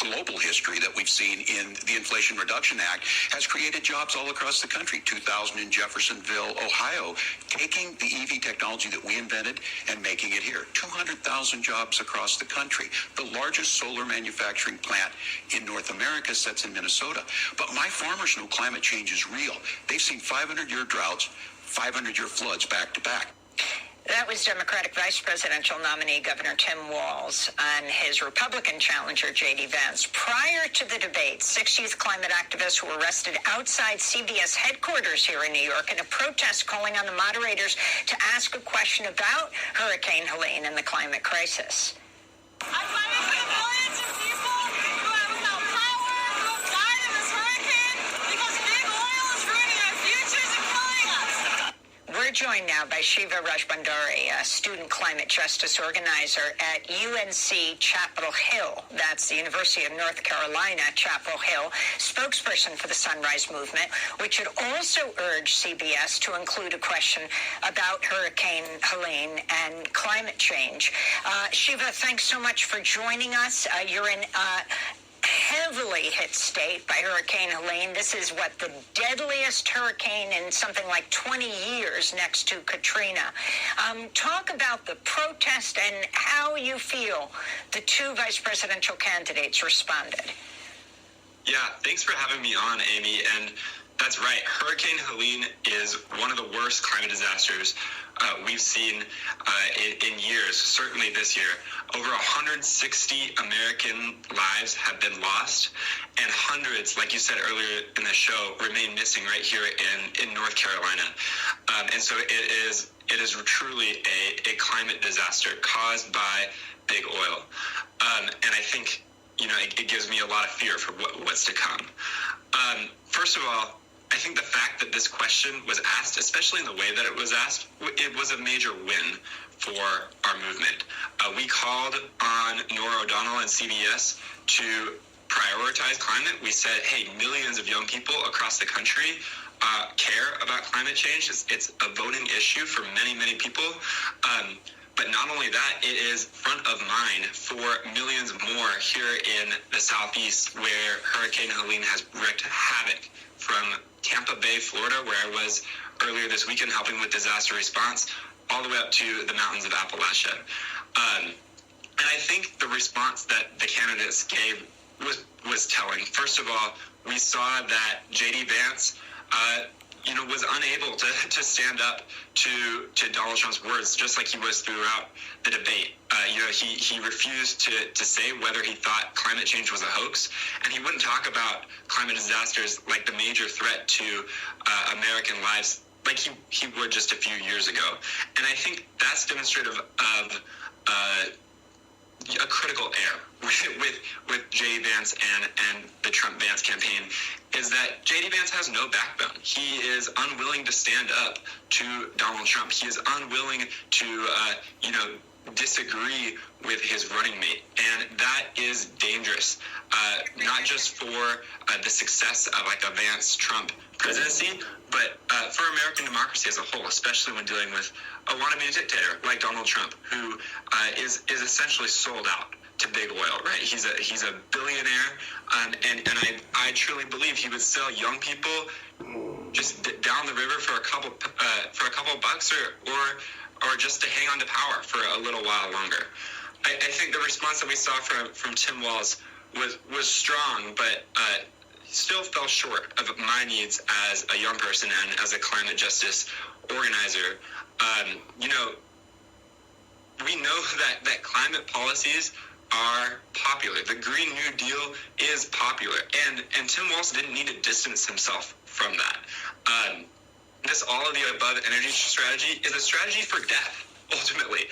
global history that we've seen in the Inflation Reduction Act, has created jobs all across the country. 2,000 in Jeffersonville, Ohio, taking the EV technology that we invented and making it here. 200,000 jobs across the country. The largest solar manufacturing plant in North America sits in Minnesota. But my farmers know climate change is real. They've seen 500-year droughts, 500-year floods back to back. That was Democratic Vice Presidential nominee Governor Tim Walz and his Republican challenger, J.D. Vance. Prior to the debate, 6 youth climate activists were arrested outside CBS headquarters here in New York in a protest calling on the moderators to ask a question about Hurricane Helene and the climate crisis. We're joined now by Shiva Rajbandari, a student climate justice organizer at UNC Chapel Hill. That's the University of North Carolina, Chapel Hill, spokesperson for the Sunrise Movement, which had also urged CBS to include a question about Hurricane Helene and climate change. Shiva, thanks so much for joining us. You're in heavily hit state by Hurricane Helene. This is the deadliest hurricane in something like 20 years next to Katrina. Talk about the protest and how you feel the two vice presidential candidates responded. Yeah, thanks for having me on, Amy. And that's right. Hurricane Helene is one of the worst climate disasters we've seen in years, certainly this year. Over 160 American lives have been lost, and hundreds, like you said earlier in the show, remain missing right here in North Carolina. And so it is truly a climate disaster caused by big oil. And I think, it gives me a lot of fear for what's to come. First of all, I think the fact that this question was asked, especially in the way that it was asked, it was a major win for our movement. We called on Norah O'Donnell and CBS to prioritize climate. We said, hey, millions of young people across the country care about climate change. It's a voting issue for many, many people. But not only that, it is front of mind for millions more here in the Southeast, where Hurricane Helene has wreaked havoc, from Tampa Bay, Florida, where I was earlier this weekend helping with disaster response, all the way up to the mountains of Appalachia. And I think the response that the candidates gave was telling. First of all, we saw that J.D. Vance was unable to stand up to Donald Trump's words, just like he was throughout the debate. He refused to say whether he thought climate change was a hoax, and he wouldn't talk about climate disasters like the major threat to American lives like he would just a few years ago. And I think that's demonstrative of a critical error with J.D. Vance and the Trump-Vance campaign, is that J.D. Vance has no backbone. He is unwilling to stand up to Donald Trump. He is unwilling to, disagree with his running mate. And that is dangerous, not just for the success of a Vance-Trump presidency, but for American democracy as a whole, especially when dealing with a wannabe dictator like Donald Trump, who is essentially sold out to big oil, right? He's a billionaire, and I truly believe he would sell young people just down the river for a couple bucks, or just to hang on to power for a little while longer. I think the response that we saw from Tim Walz was strong, but still fell short of my needs as a young person and as a climate justice organizer. We know that climate policies are popular. The Green New Deal is popular, and Tim Walz didn't need to distance himself from that. This all of the above energy strategy is a strategy for death, ultimately.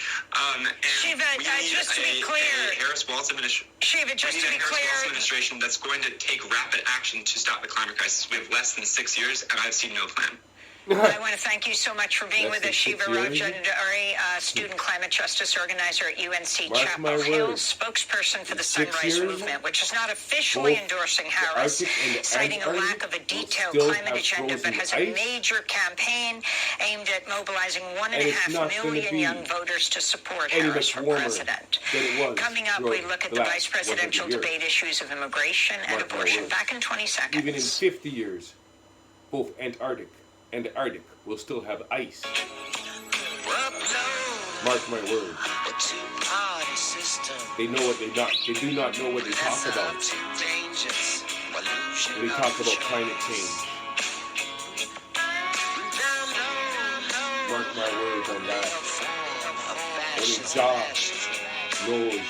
Shiva, just to be clear, a Harris-Walz administration. Shiva, just to be clear, administration that's going to take rapid action to stop the climate crisis. We have less than 6 years, and I've seen no plan. I want to thank you so much for being with us, Shiva Rajendari, student climate justice organizer at UNC Chapel Hill, spokesperson for the Sunrise Movement, which is not officially endorsing Harris, citing a lack of a detailed climate agenda, but has a major campaign aimed at mobilizing 1.5 million young voters to support Harris for president. Coming up, we look at the vice presidential debate issues of immigration and abortion. Back in 20 seconds. Even in 50 years, both Antarctic and Arctic will still have ice. Mark my words. They know what they do not know what they talk about when they talk about climate change. Mark my words on that. Only God knows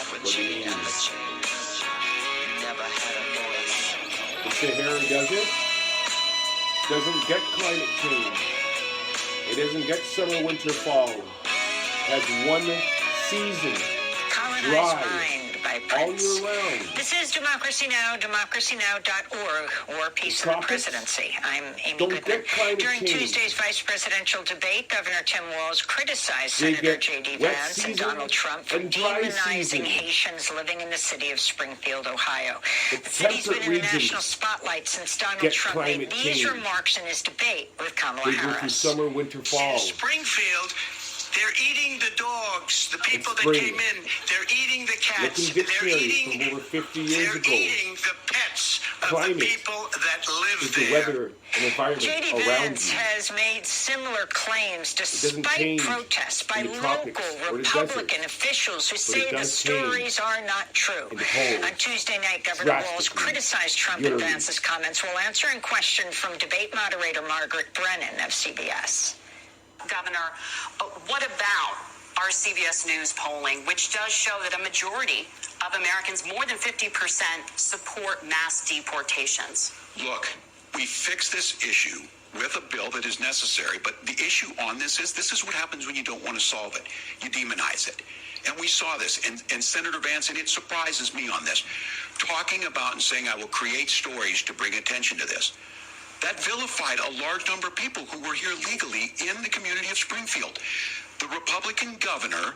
what it means. The Sahara Desert doesn't get climate change. It doesn't get summer, winter, fall. It has one season. Dry. All year round. This is Democracy Now!, democracynow.org, War, Peace, and Presidency. I'm Amy Goodman. During Tuesday's vice presidential debate, Governor Tim Walz criticized Senator J.D. Vance and Donald Trump for demonizing Haitians living in the city of Springfield, Ohio. The city's been in the national spotlight since Donald Trump made these remarks in his debate with Kamala Harris. They go through summer, winter, fall. Springfield, they're eating the dogs, the people that came in. They're eating the cats. They're eating from over 50 years ago. Eating the pets of the people that live there. The weather and environment J.D. Vance has made similar claims despite protests by local Republican officials who say the stories are not true. On Tuesday night, Governor Walz criticized Trump and Vance's comments while answering questions from debate moderator Margaret Brennan of CBS. Governor, what about our CBS News polling, which does show that a majority of Americans, more than 50%, support mass deportations? Look, we fix this issue with a bill that is necessary, but the issue on this is what happens when you don't want to solve it. You demonize it. And we saw this, and Senator Vance, and it surprises me on this, talking about and saying, I will create stories to bring attention to this. That vilified a large number of people who were here legally in the community of Springfield. The Republican governor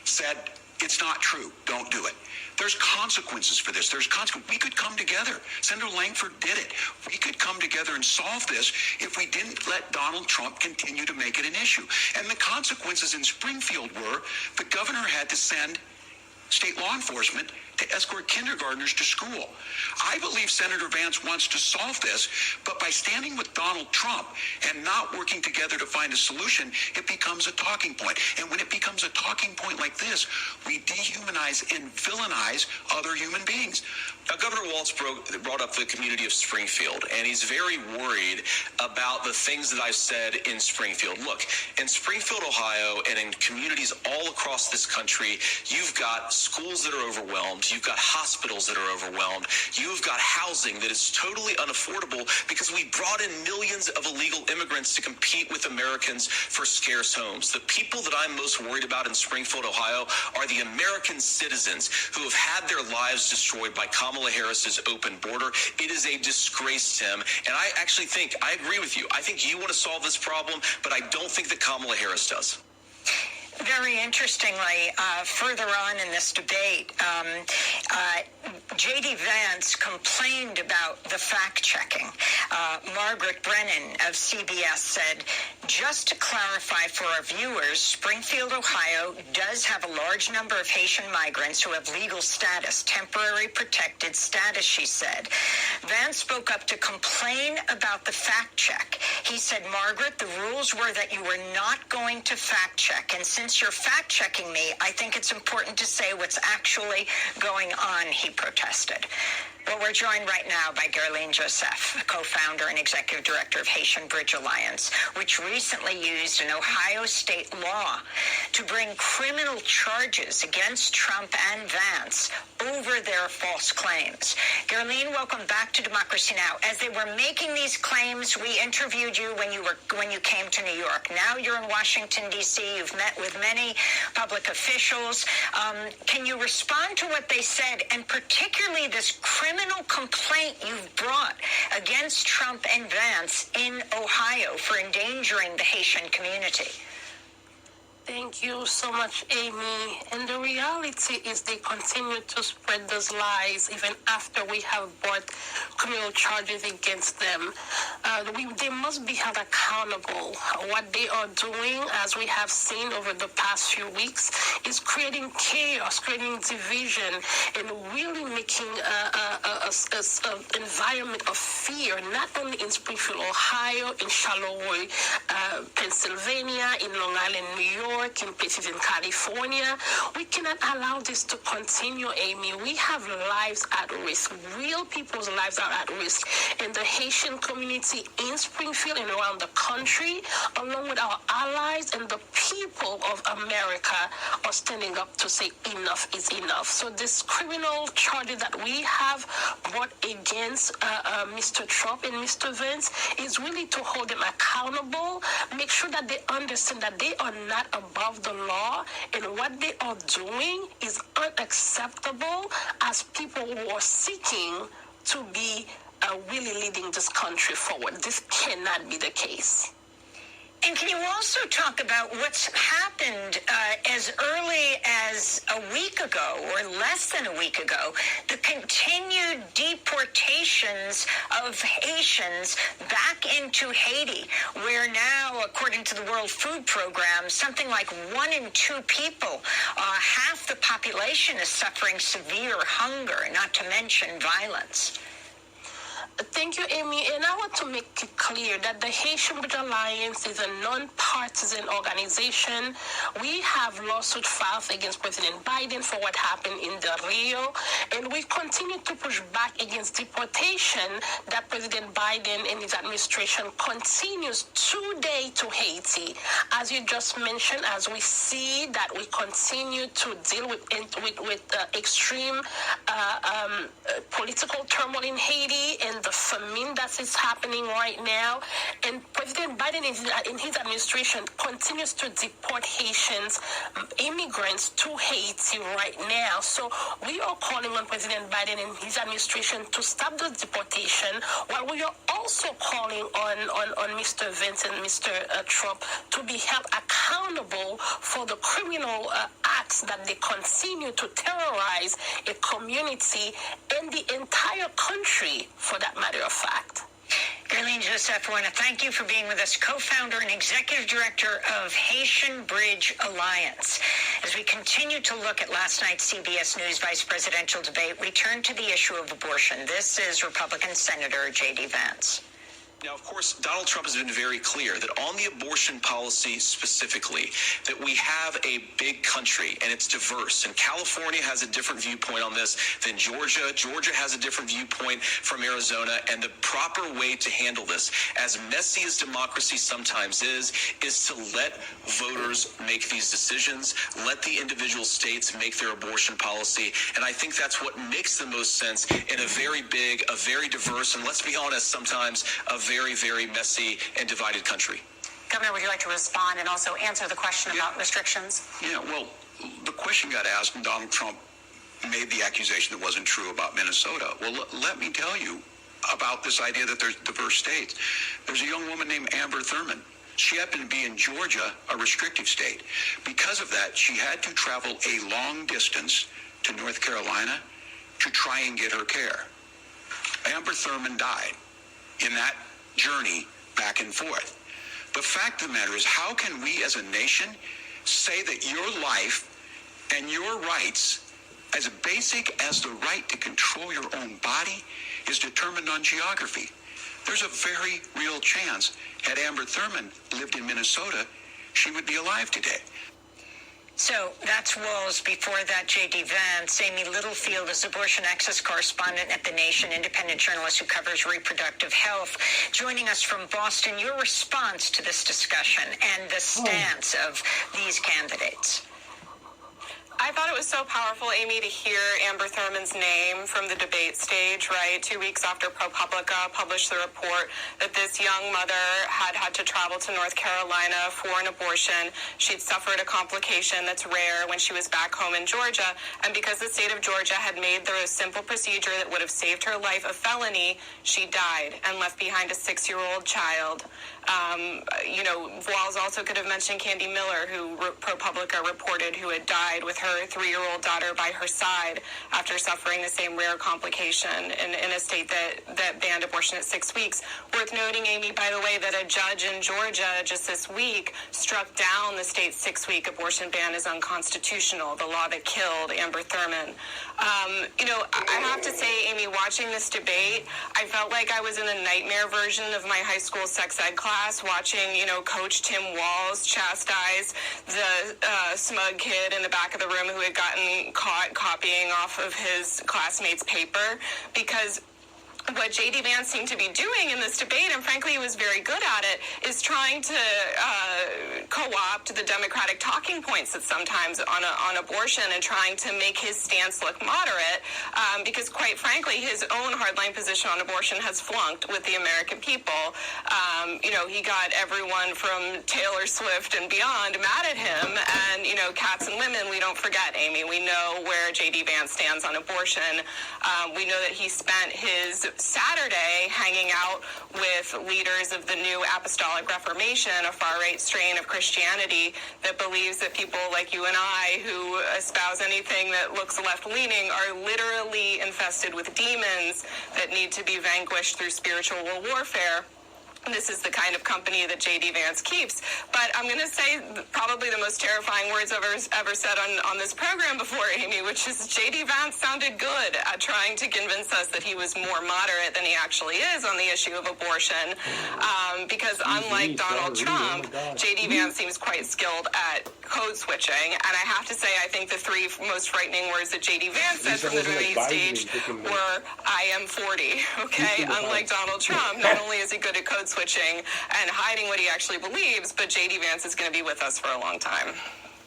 said, it's not true. Don't do it. There's consequences for this. We could come together. Senator Langford did it. We could come together and solve this if we didn't let Donald Trump continue to make it an issue. And the consequences in Springfield were the governor had to send state law enforcement to escort kindergartners to school. I believe Senator Vance wants to solve this, but by standing with Donald Trump and not working together to find a solution, it becomes a talking point. And when it becomes a talking point like this, we dehumanize and villainize other human beings. Governor Walz brought up the community of Springfield, and he's very worried about the things that I've said in Springfield. Look, in Springfield, Ohio, and in communities all across this country, you've got schools that are overwhelmed. You've got hospitals that are overwhelmed. You've got housing that is totally unaffordable because we brought in millions of illegal immigrants to compete with Americans for scarce homes. The people that I'm most worried about in Springfield, Ohio, are the American citizens who have had their lives destroyed by Kamala Harris's open border. It is a disgrace, Tim. And I actually think, I agree with you. I think you want to solve this problem, but I don't think that Kamala Harris does. Very interestingly, further on in this debate, J.D. Vance complained about the fact-checking. Margaret Brennan of CBS said, just to clarify for our viewers, Springfield, Ohio does have a large number of Haitian migrants who have legal status, temporary protected status, she said. Vance spoke up to complain about the fact-check. He said, Margaret, the rules were that you were not going to fact-check, and since since you're fact-checking me, I think it's important to say what's actually going on, he protested. Well, we're joined right now by Guerline Joseph, co-founder and executive director of Haitian Bridge Alliance, which recently used an Ohio state law to bring criminal charges against Trump and Vance over their false claims. Guerline, welcome back to Democracy Now! As they were making these claims, we interviewed you when you came to New York. Now you're in Washington, D.C. You've met with many public officials. Can you respond to what they said, and particularly this criminal complaint you've brought against Trump and Vance in Ohio for endangering the Haitian community? Thank you so much, Amy. And the reality is they continue to spread those lies even after we have brought criminal charges against them. They must be held accountable. What they are doing, as we have seen over the past few weeks, is creating chaos, creating division, and really making an environment of fear, not only in Springfield, Ohio, in Charlotte, Pennsylvania, in Long Island, New York, in places in California. We cannot allow this to continue, Amy. We have lives at risk. Real people's lives are at risk. And the Haitian community in Springfield and around the country, along with our allies and the people of America, are standing up to say enough is enough. So this criminal charges that we have brought against Mr. Trump and Mr. Vance is really to hold them accountable, make sure that they understand that they are not above the law, and what they are doing is unacceptable as people who are seeking to be really leading this country forward. This cannot be the case. And can you also talk about what's happened as early as a week ago, or less than a week ago, the continued deportations of Haitians back into Haiti, where now, according to the World Food Program, something like 1 in 2 people, half the population is suffering severe hunger, not to mention violence. Thank you, Amy. And I want to make it clear that the Haitian Bridge Alliance is a non-partisan organization. We have lawsuit filed against President Biden for what happened in Del Rio, and we continue to push back against deportation that President Biden and his administration continues today to Haiti. As you just mentioned, as we see that we continue to deal with extreme political turmoil in Haiti and the famine that is happening right now, and President Biden in his administration continues to deport Haitians, immigrants, to Haiti right now. So we are calling on President Biden and his administration to stop the deportation, while we are also calling on Mr. Vance and Mr. Trump to be held accountable for the criminal acts that they continue to terrorize a community and the entire country, for that matter of fact. Guerline Joseph, I want to thank you for being with us, co-founder and executive director of Haitian Bridge Alliance. As we continue to look at last night's CBS News vice presidential debate, we turn to the issue of abortion. This is Republican Senator J.D. Vance. Now, of course, Donald Trump has been very clear that on the abortion policy specifically, that we have a big country and it's diverse. And California has a different viewpoint on this than Georgia. Georgia has a different viewpoint from Arizona. And the proper way to handle this, as messy as democracy sometimes is to let voters make these decisions, let the individual states make their abortion policy. And I think that's what makes the most sense in a very big, a very diverse, and let's be honest, sometimes a very, very messy and divided country. Governor, would you like to respond and also answer the question about restrictions? Yeah, well, the question got asked, and Donald Trump made the accusation that wasn't true about Minnesota. Well, let me tell you about this idea that there's diverse states. There's a young woman named Amber Thurman. She happened to be in Georgia, a restrictive state. Because of that, she had to travel a long distance to North Carolina to try and get her care. Amber Thurman died in that journey back and forth. The fact of the matter is, how can we as a nation say that your life and your rights, as basic as the right to control your own body, is determined on geography? There's a very real chance, had Amber Thurman lived in Minnesota, she would be alive today. So that's Walls. Before that, J.D. Vance. Amy Littlefield is abortion access correspondent at The Nation, independent journalist who covers reproductive health. Joining us from Boston, your response to this discussion and the stance of these candidates. I thought it was so powerful, Amy, to hear Amber Thurman's name from the debate stage, right? 2 weeks after ProPublica published the report that this young mother had to travel to North Carolina for an abortion. She'd suffered a complication that's rare when she was back home in Georgia. And because the state of Georgia had made the simple procedure that would have saved her life a felony, she died and left behind a 6-year-old child. Walls also could have mentioned Candy Miller, who ProPublica reported, who had died with her 3-year-old daughter by her side after suffering the same rare complication in a state that banned abortion at 6 weeks. Worth noting, Amy, by the way, that a judge in Georgia just this week struck down the state's 6-week abortion ban as unconstitutional, the law that killed Amber Thurman. I have to say, Amy, watching this debate, I felt like I was in a nightmare version of my high school sex ed class, watching, Coach Tim Walls chastise the smug kid in the back of the room who had gotten caught copying off of his classmate's paper, because what J.D. Vance seemed to be doing in this debate, and frankly he was very good at it, is trying to co-opt the Democratic talking points that sometimes on abortion and trying to make his stance look moderate, because quite frankly his own hardline position on abortion has flunked with the American people. He got everyone from Taylor Swift and beyond mad at him, and cats and women, we don't forget, Amy. We know where J.D. Vance stands on abortion. We know that he spent his Saturday hanging out with leaders of the New Apostolic Reformation, a far-right strain of Christianity that believes that people like you and I who espouse anything that looks left-leaning are literally infested with demons that need to be vanquished through spiritual warfare. This is the kind of company that J.D. Vance keeps. But I'm going to say probably the most terrifying words I've ever said on this program before, Amy, which is J.D. Vance sounded good at trying to convince us that he was more moderate than he actually is on the issue of abortion. Because unlike Donald Trump, J.D. Vance seems quite skilled at code switching. And I have to say, I think the 3 most frightening words that J.D. Vance said from the debate stage were, I am 40, okay? Unlike Donald Trump, not only is he good at code switching and hiding what he actually believes, but J.D. Vance is going to be with us for a long time.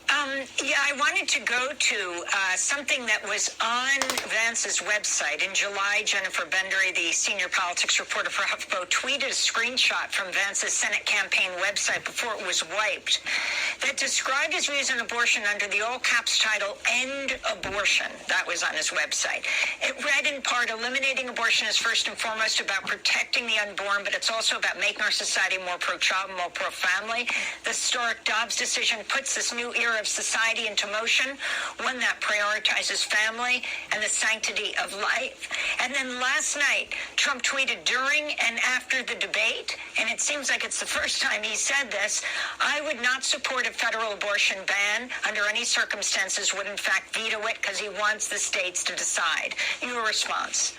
I wanted to go to something that was on Vance's website. In July, Jennifer Bendery, the senior politics reporter for HuffPo, tweeted a screenshot from Vance's Senate campaign website before it was wiped that described his views on abortion under the all-caps title, End Abortion. That was on his website. It read in part, eliminating abortion is first and foremost about protecting the unborn, but it's also about making our society more pro-child, more pro-family. The historic Dobbs decision puts this new era of society into motion, one that prioritizes family and the sanctity of life. And then last night, Trump tweeted during and after the debate, and it seems like it's the first time he said this, I would not support a federal abortion ban under any circumstances, would in fact veto it because he wants the states to decide. Your response?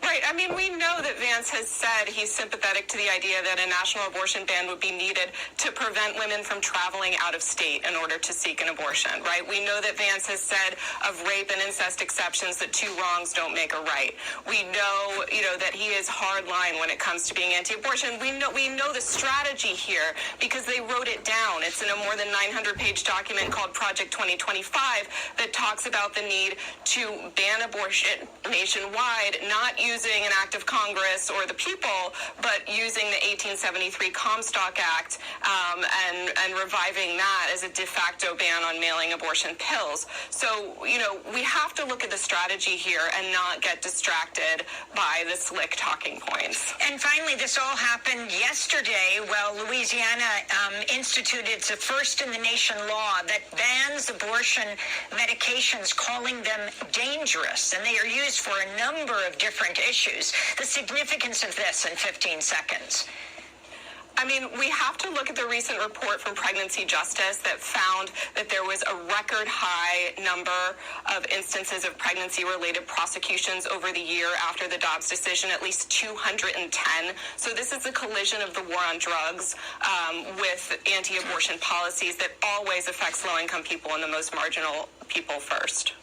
Right. I mean, we know that Vance has said he's sympathetic to the idea that a national abortion ban would be needed to prevent women from traveling out of state in order to seek an abortion, right? We know that Vance has said of rape and incest exceptions that 2 wrongs don't make a right. We know, that he is hardline when it comes to being anti-abortion. We know the strategy here because they wrote it down. It's in a more than 900-page document called Project 2025 that talks about the need to ban abortion nationwide, not using an act of Congress or the people, but using the 1873 Comstock Act and reviving that as a de facto ban on mailing abortion pills. So, we have to look at the strategy here and not get distracted by the slick talking points. And finally, this all happened yesterday. Well, Louisiana instituted the first in the nation law that bans abortion medications, calling them dangerous, and they are used for a number of different issues. The significance of this in 15 seconds. I mean, we have to look at the recent report from Pregnancy Justice that found that there was a record high number of instances of pregnancy-related prosecutions over the year after the Dobbs decision, at least 210. So this is a collision of the war on drugs with anti-abortion policies that always affects low-income people and the most marginal people first.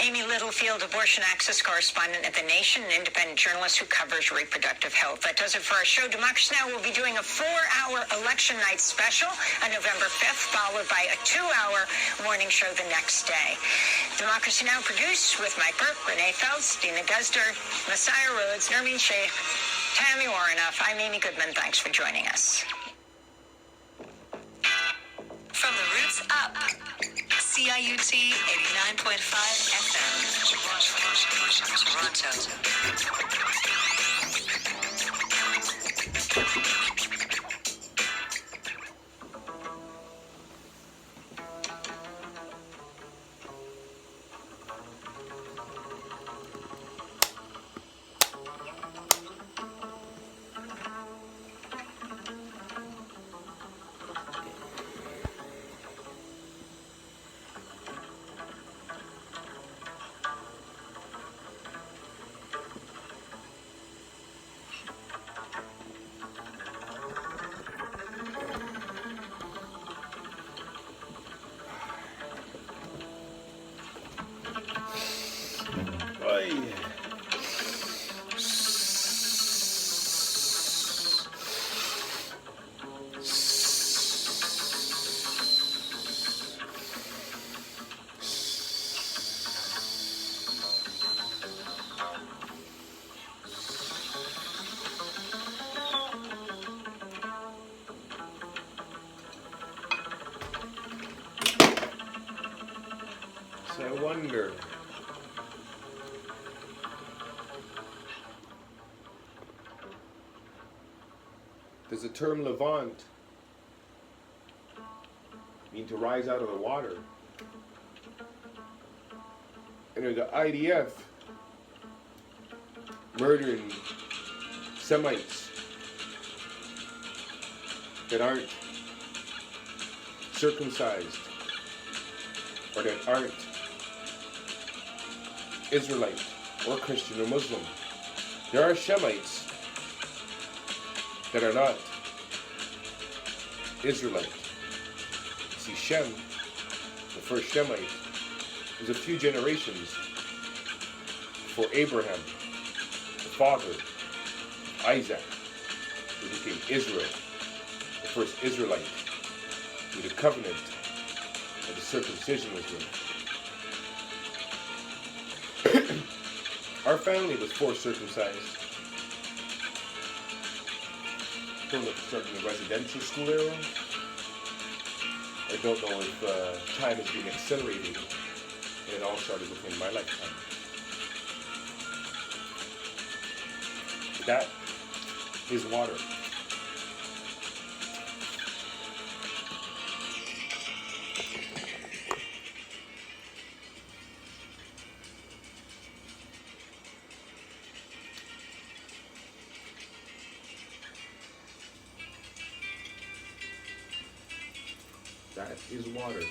Amy Littlefield, abortion access correspondent at The Nation, an independent journalist who covers reproductive health. That does it for our show. Democracy Now! Will be doing a 4-hour election night special on November 5th, followed by a 2-hour morning show the next day. Democracy Now! Produced with Mike Burke, Renee Feltz, Dina Guzder, Messiah Rhodes, Nermeen Sheikh, Tammy Warrenoff. I'm Amy Goodman. Thanks for joining us. From the roots up, CIUT 89.5 FM, Toronto. I wonder. Does the term Levant mean to rise out of the water? And are the IDF murdering Semites that aren't circumcised or that aren't Israelite or Christian or Muslim? There are Shemites that are not Israelite. See, Shem, the first Shemite, was a few generations before Abraham, the father of Isaac, who became Israel, the first Israelite, who the covenant of the circumcision was with. Our family was forced circumcised. I don't know if it started in the residential school era. I don't know if time is being accelerated, and it all started within my lifetime. That is water. That is water.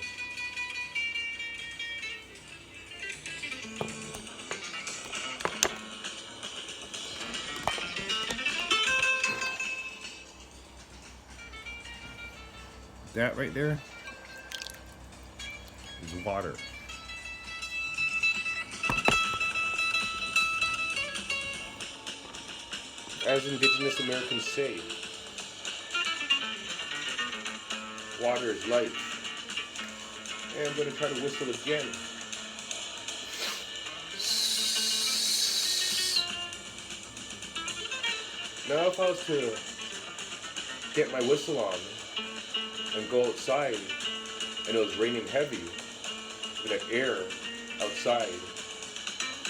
That right there is water. As Indigenous Americans say, water is life. And I'm going to try to whistle again. Now if I was to get my whistle on and go outside and it was raining heavy with that air outside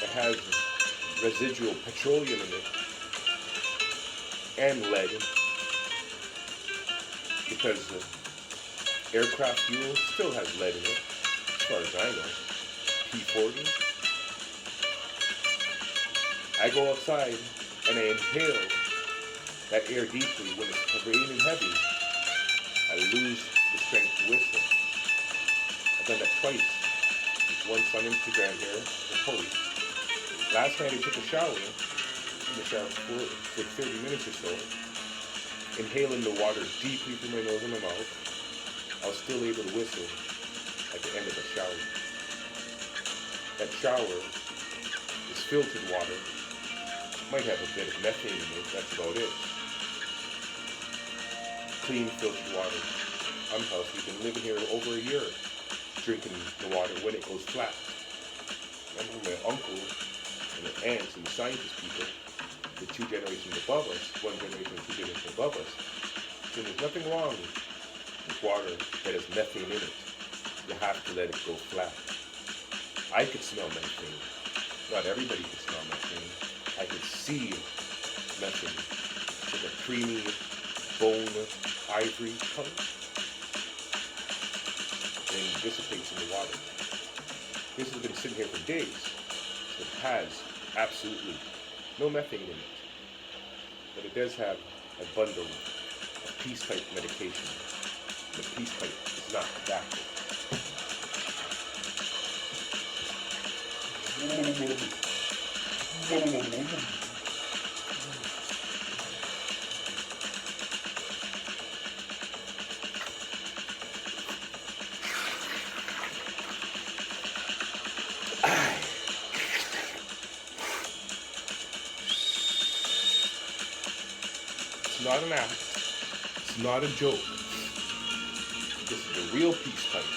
that has residual petroleum in it and lead, because aircraft fuel still has lead in it, as far as I know. P40. I go outside and I inhale that air deeply, when it's raining heavy, I lose the strength to whistle. I've done that twice. Once on Instagram here, the post. Last night I took a shower, in the shower for 30 minutes or so, inhaling the water deeply through my nose and my mouth. I was still able to whistle at the end of the shower. That shower is filtered water. Might have a bit of methane in it, that's about it. Clean, filtered water. I'm healthy. Been living here over a year, drinking the water when it goes flat. Remember my uncle and the aunts and the scientist people, the 2 generations above us, 1 generation, 2 generations above us, so there's nothing wrong with water that has methane in it. You have to let it go flat. I could smell methane. Not everybody could smell methane. I could see methane with a creamy bone ivory color. And it dissipates in the water. This has been sitting here for days. So it has absolutely no methane in it. But it does have a bundle of peace pipe medication. The peace pipe is not that good. It's not an act. It's not a joke. This is a real peace pipe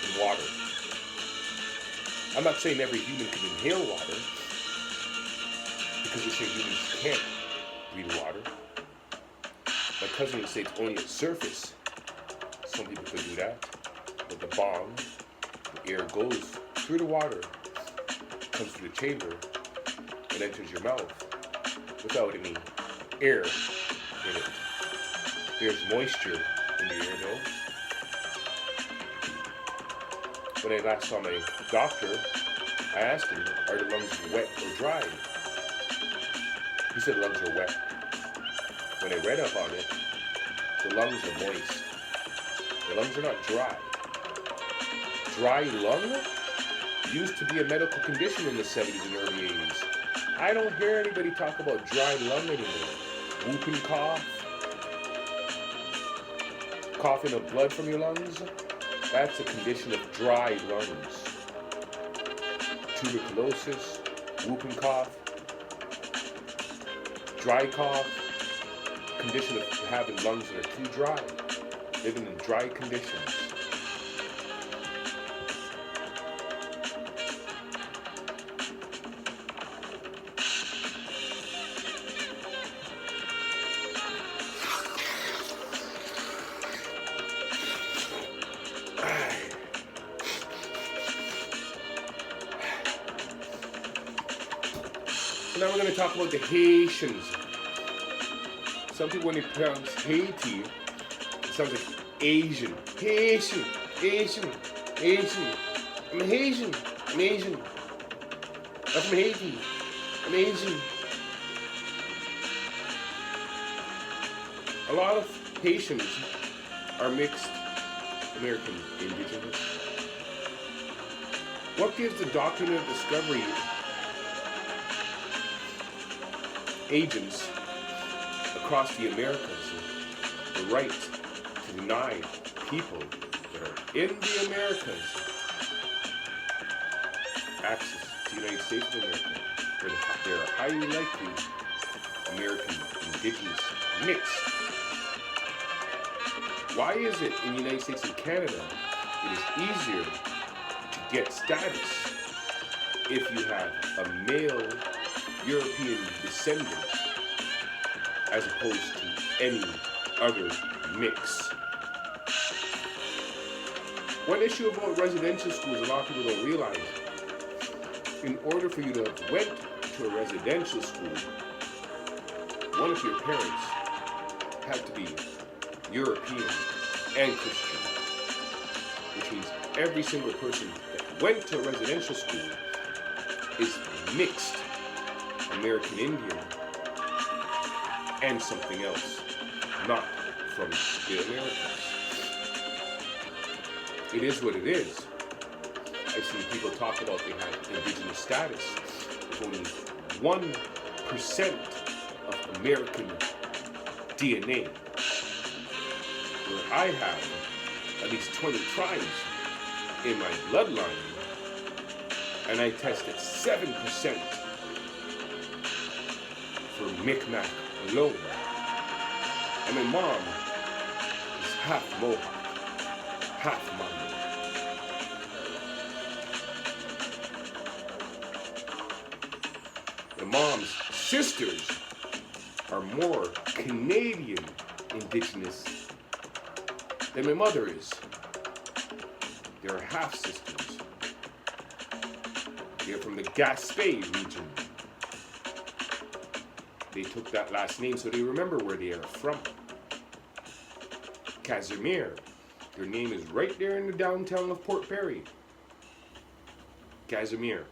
in water. I'm not saying every human can inhale water, because they say humans can't breathe water. My cousin would say it's only at surface. Some people could do that. But the bomb, the air goes through the water, comes through the chamber, and enters your mouth without any air in it. There's moisture in the air though. When I last saw my doctor, I asked him, are the lungs wet or dry? He said lungs are wet. When I read up on it, the lungs are moist. The lungs are not dry. Dry lung used to be a medical condition in the 70s and early 80s. I don't hear anybody talk about dry lung anymore. Whooping cough, coughing up blood from your lungs, that's a condition of dry lungs. Tuberculosis, whooping cough, dry cough, condition of having lungs that are too dry, living in dry conditions. Now we're going to talk about the Haitians. Some people, when they pronounce Haiti, it sounds like Asian. Haitian, Asian, Asian. I'm Haitian, I'm Asian. I'm from Haiti, I'm Asian. A lot of Haitians are mixed American indigenous. What gives the doctrine of discovery agents across the Americas the right to deny people that are in the Americas access to the United States of America? They're a highly likely American indigenous mix. Why is it in the United States and Canada it is easier to get status if you have a male European descendant as opposed to any other mix? One issue about residential schools a lot of people don't realize, in order for you to have went to a residential school, one of your parents had to be European and Christian, which means every single person that went to a residential school is mixed American Indian and something else, not from the Americas. It is what it is. I've seen people talk about they have indigenous status. There's only 1% of American DNA. Where I have at least 20 tribes in my bloodline, and I tested 7% for Micmac alone. And my mom is half Mohawk, half Mayan. My mom's sisters are more Canadian indigenous than my mother is. They're half sisters. They're from the Gaspé region. They took that last name so they remember where they are from. Casimir. Their name is right there in the downtown of Port Perry. Casimir.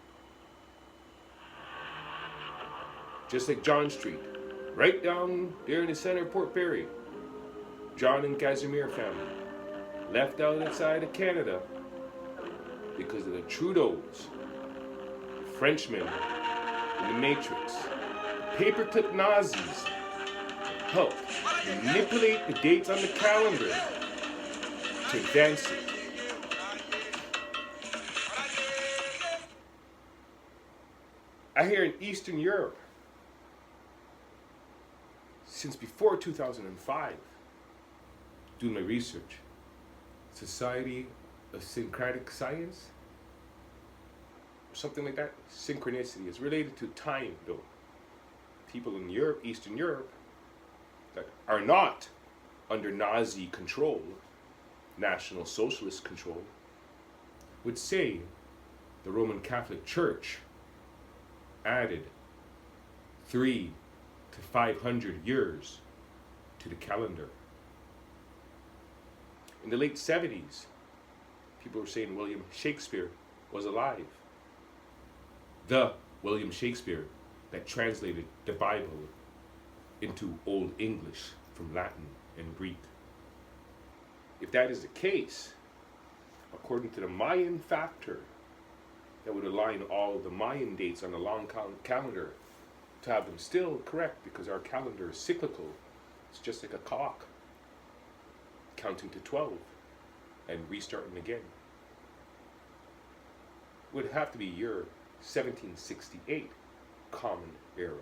Just like John Street. Right down there in the center of Port Perry. John and Casimir family. Left outside of Canada because of the Trudeaus, the Frenchmen, and the Matrix. Paperclip Nazis helped manipulate the dates on the calendar to advance it. I hear in Eastern Europe, since before 2005, doing my research, Society of Syncretic Science, or something like that, synchronicity, is related to time though. People in Europe, Eastern Europe, that are not under Nazi control, National Socialist control, would say the Roman Catholic Church added 300 to 500 years to the calendar. In the late 70s, people were saying William Shakespeare was alive. The William Shakespeare that translated the Bible into Old English from Latin and Greek. If that is the case, according to the Mayan factor, that would align all the Mayan dates on the long calendar to have them still correct, because our calendar is cyclical. It's just like a clock, counting to 12 and restarting again. It would have to be year 1768, Common Era.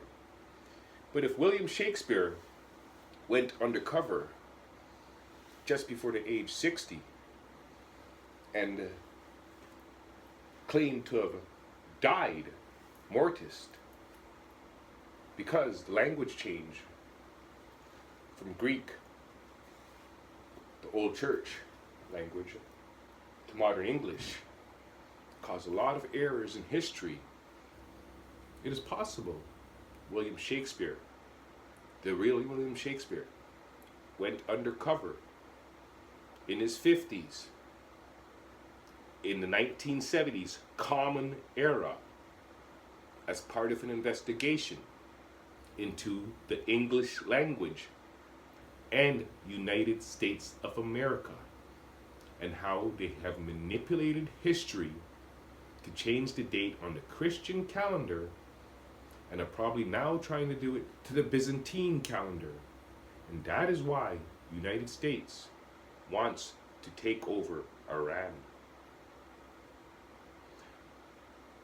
But if William Shakespeare went undercover just before the age 60 and claimed to have died mortis because the language changed from Greek, the Old Church language, to modern English, caused a lot of errors in history. It is possible William Shakespeare, the real William Shakespeare, went undercover in his 50s, in the 1970s Common Era, as part of an investigation into the English language and United States of America, and how they have manipulated history to change the date on the Christian calendar, and are probably now trying to do it to the Byzantine calendar. And that is why the United States wants to take over Iran.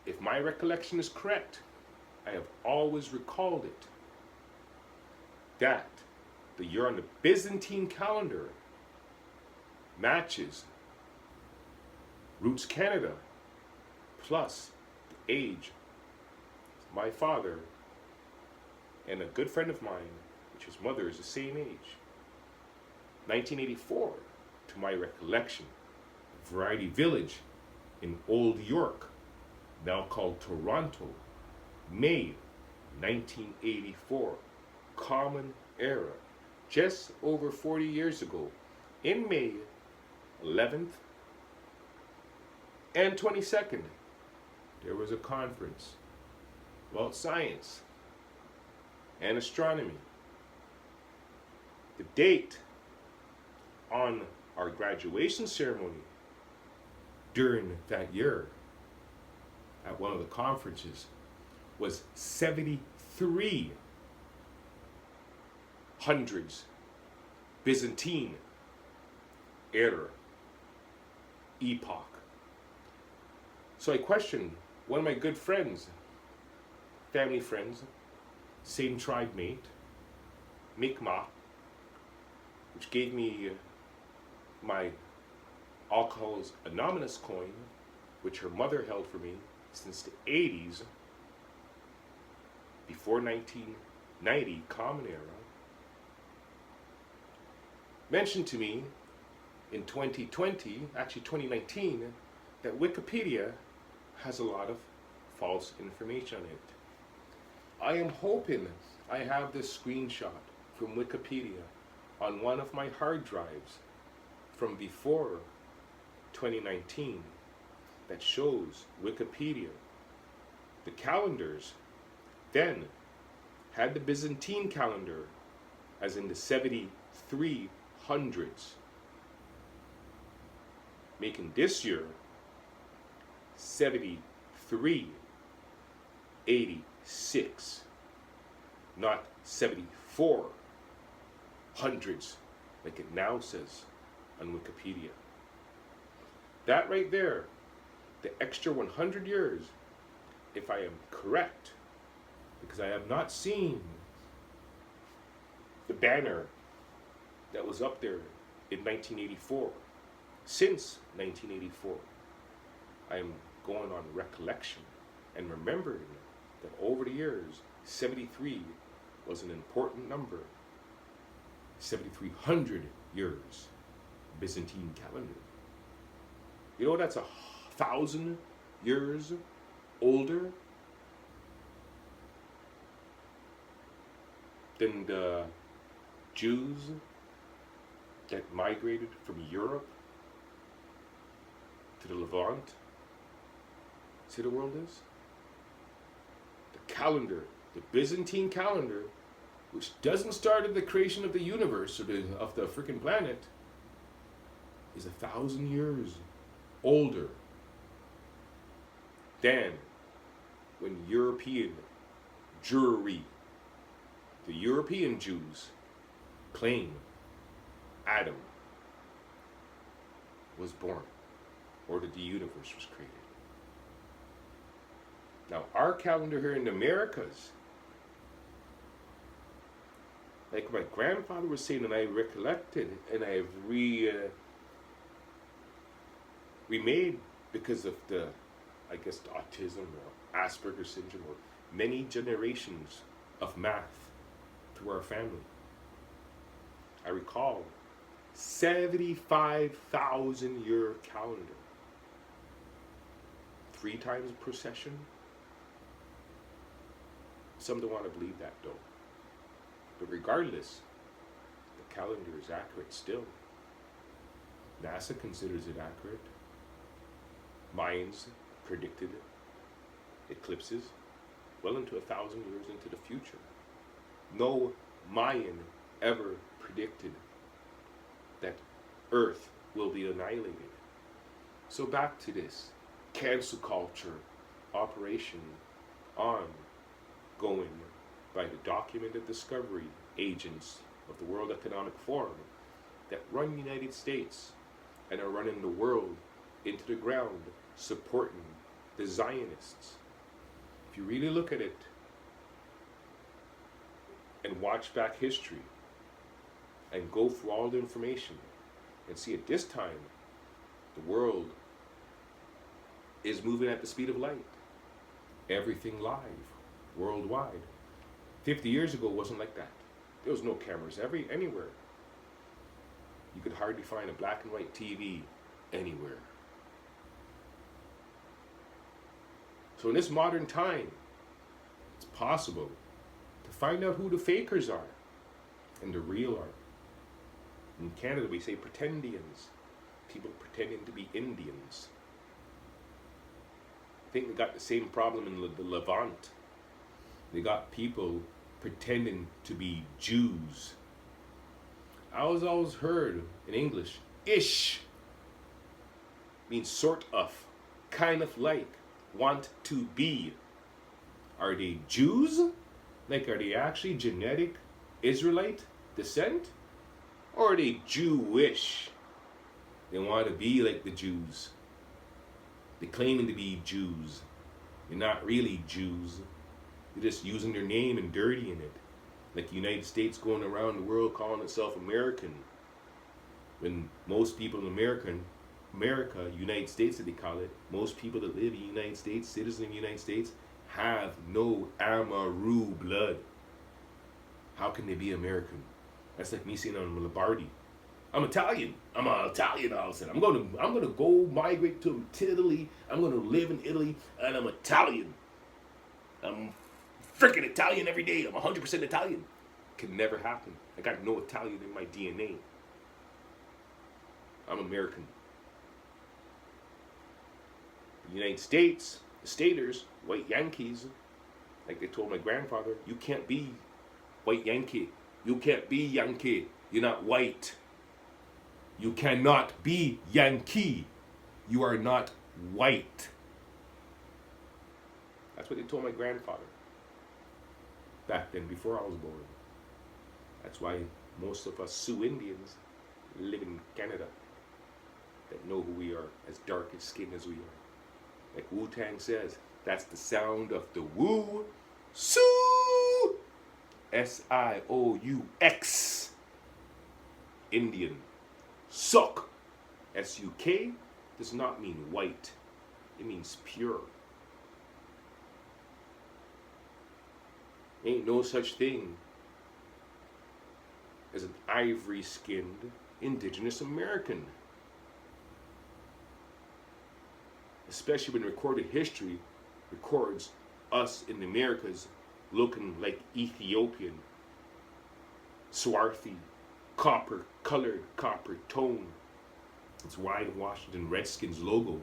If my recollection is correct, I have always recalled it, that the year on the Byzantine calendar matches Roots Canada plus the age of my father and a good friend of mine, which his mother is the same age. 1984, to my recollection, Variety Village in Old York, now called Toronto, May 1984, Common Era, just over 40 years ago, in May 11th and 22nd, there was a conference about science and astronomy The date on our graduation ceremony during that year at one of the conferences was 73 hundreds Byzantine era, epoch. So I questioned one of my good friends, family friends, same tribe mate, Mi'kmaq, which gave me my Alcoholics Anonymous coin, which her mother held for me since the 80s, before 1990, Common Era, mentioned to me in 2020, actually 2019, that Wikipedia has a lot of false information on it. I am hoping I have this screenshot from Wikipedia on one of my hard drives from before 2019 that shows Wikipedia. The calendars then had the Byzantine calendar as in the 7300s, making this year 7386, not 7400s like it now says on Wikipedia. That right there, the extra 100 years, if I am correct, because I have not seen the banner that was up there in 1984. Since 1984, I am going on recollection and remembering that over the years, 73 was an important number. 7,300 years, Byzantine calendar. You know, that's 1,000 years older than the Jews that migrated from Europe to the Levant. See the world is? The calendar, the Byzantine calendar, which doesn't start at the creation of the universe or of the freaking planet, is 1,000 years older than when European Jewry, the European Jews, claim Adam was born or that the universe was created. Now, our calendar here in the Americas, like my grandfather was saying, and I recollected, and I've remade because of the, I guess, the autism or Asperger's syndrome or many generations of math through our family. I recall 75,000 year calendar. 3 times procession. Some don't want to believe that though. But regardless, the calendar is accurate still. NASA considers it accurate. Mayans predicted eclipses well into 1,000 years into the future. No Mayan ever predicted that Earth will be annihilated. So back to this cancel culture operation ongoing by the documented discovery agents of the World Economic Forum that run the United States and are running the world into the ground supporting the Zionists. If you really look at it and watch back history and go through all the information and see at this time the world is moving at the speed of light. Everything live, worldwide. 50 years ago wasn't like that. There was no cameras anywhere. You could hardly find a black and white TV anywhere. So in this modern time, it's possible to find out who the fakers are and the real are. In Canada, we say pretendians, people pretending to be Indians. I think they got the same problem in the Levant. They got people pretending to be Jews. I was always heard in English, ish means sort of, kind of like, want to be. Are they Jews? Like, are they actually genetic Israelite descent? Or are they Jewish? They want to be like the Jews. They're claiming to be Jews. They're not really Jews. They're just using their name and dirtying it. Like the United States going around the world calling itself American. When most people in America, United States that they call it, most people that live in the United States, citizens of the United States, have no Amaru blood. How can they be American? That's like me saying I'm Lombardi. I'm Italian. I'm an Italian all of a sudden. I'm gonna go migrate to Italy. I'm gonna live in Italy, and I'm Italian. I'm freaking Italian every day. I'm 100% Italian. Can never happen. I got no Italian in my DNA. I'm American. The United States, the staters, white Yankees, like they told my grandfather, you can't be white Yankee. You can't be Yankee. You're not white. You cannot be Yankee. You are not white. That's what they told my grandfather back then, before I was born. That's why most of us Sioux Indians live in Canada that know who we are, as dark as skin as we are. Like Wu-Tang says, that's the sound of the Woo Sioux, S-I-O-U-X, Indian. Suck, S-U-K, does not mean white. It means pure. Ain't no such thing as an ivory-skinned indigenous American. Especially when recorded history records us in the Americas looking like Ethiopian, swarthy, copper-colored, copper tone. It's why the Washington Redskins logo,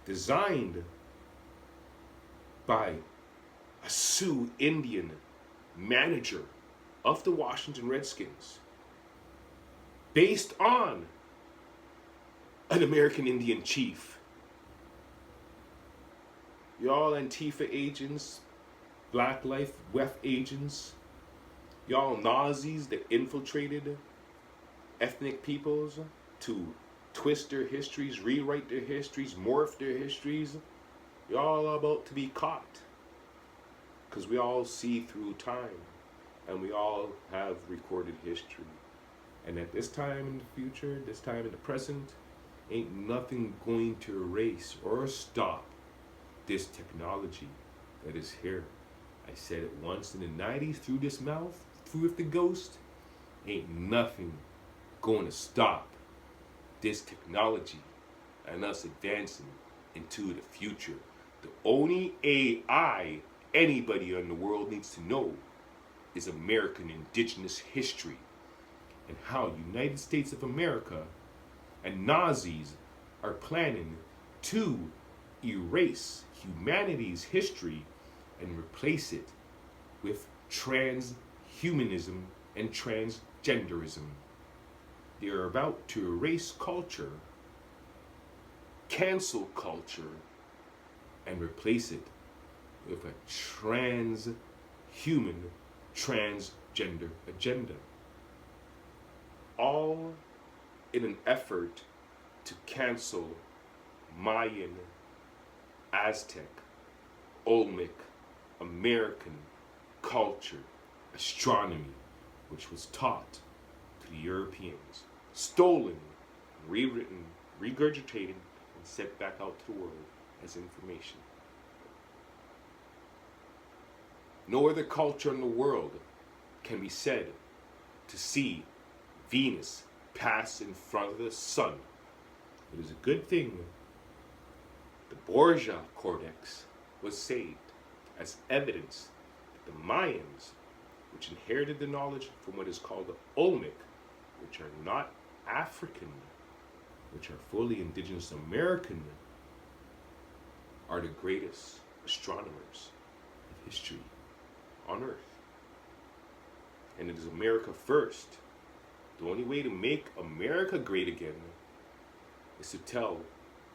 designed by a Sioux Indian manager of the Washington Redskins, based on an American Indian chief. Y'all Antifa agents, Black Life WEF agents, y'all Nazis that infiltrated ethnic peoples to twist their histories, rewrite their histories, morph their histories, y'all are about to be caught. Because we all see through time, and we all have recorded history. And at this time in the future, this time in the present, ain't nothing going to erase or stop this technology that is here. I said it once in the 90s through this mouth, through the ghost. Ain't nothing going to stop this technology and us advancing into the future. The only AI anybody in the world needs to know is American indigenous history and how United States of America and Nazis are planning to erase humanity's history and replace it with transhumanism and transgenderism. They are about to erase culture, cancel culture, and replace it with a transhuman, transgender agenda. All in an effort to cancel Mayan, Aztec, Olmec, American culture, astronomy, which was taught to the Europeans, stolen, rewritten, regurgitated, and sent back out to the world as information. No other culture in the world can be said to see Venus pass in front of the sun. It is a good thing the Borgia Codex was saved as evidence that the Mayans, which inherited the knowledge from what is called the Olmec, which are not African, which are fully indigenous American, are the greatest astronomers of history on Earth. And it is America first The only way to make America great again is to tell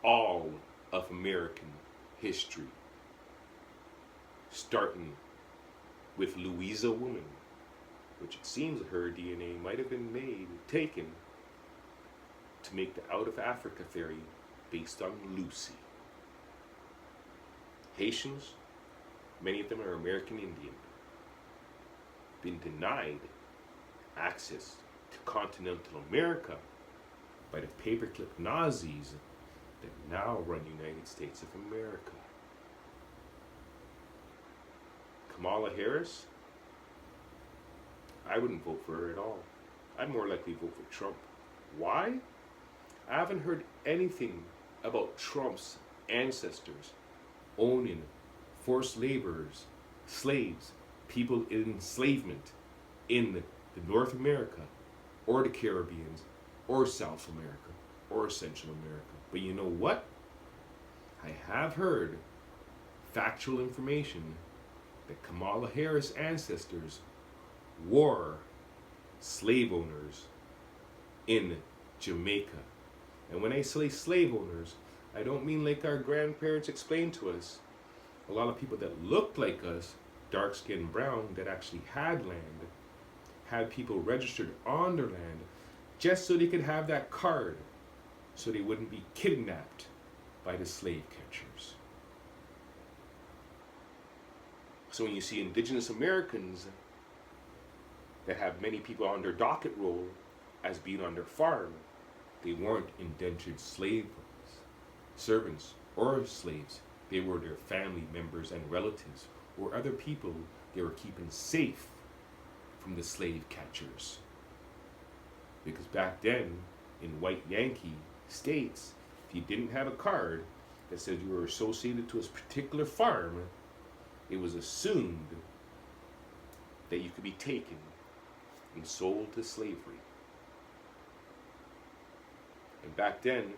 all of American history, starting with Louisa Woman, which it seems her DNA might have been taken to make the Out of Africa theory based on Lucy. Haitians, many of them are American Indian, been denied access to continental America by the paperclip Nazis that now run the United States of America. Kamala Harris, I wouldn't vote for her at all. I'd more likely vote for Trump. Why? I haven't heard anything about Trump's ancestors owning forced laborers, slaves, people in enslavement in the North America or the Caribbean or South America or Central America. But you know what? I have heard factual information that Kamala Harris' ancestors were slave owners in Jamaica. And when I say slave owners, I don't mean like our grandparents explained to us. A lot of people that looked like us, dark-skinned brown, that actually had land, had people registered on their land just so they could have that card so they wouldn't be kidnapped by the slave catchers. So when you see indigenous Americans that have many people on their docket roll as being on their farm, they weren't indentured slave servants or slaves. They were their family members and relatives or other people they were keeping safe from the slave catchers. Because back then, in white Yankee states, if you didn't have a card that said you were associated to a particular farm, it was assumed that you could be taken and sold to slavery. And back then,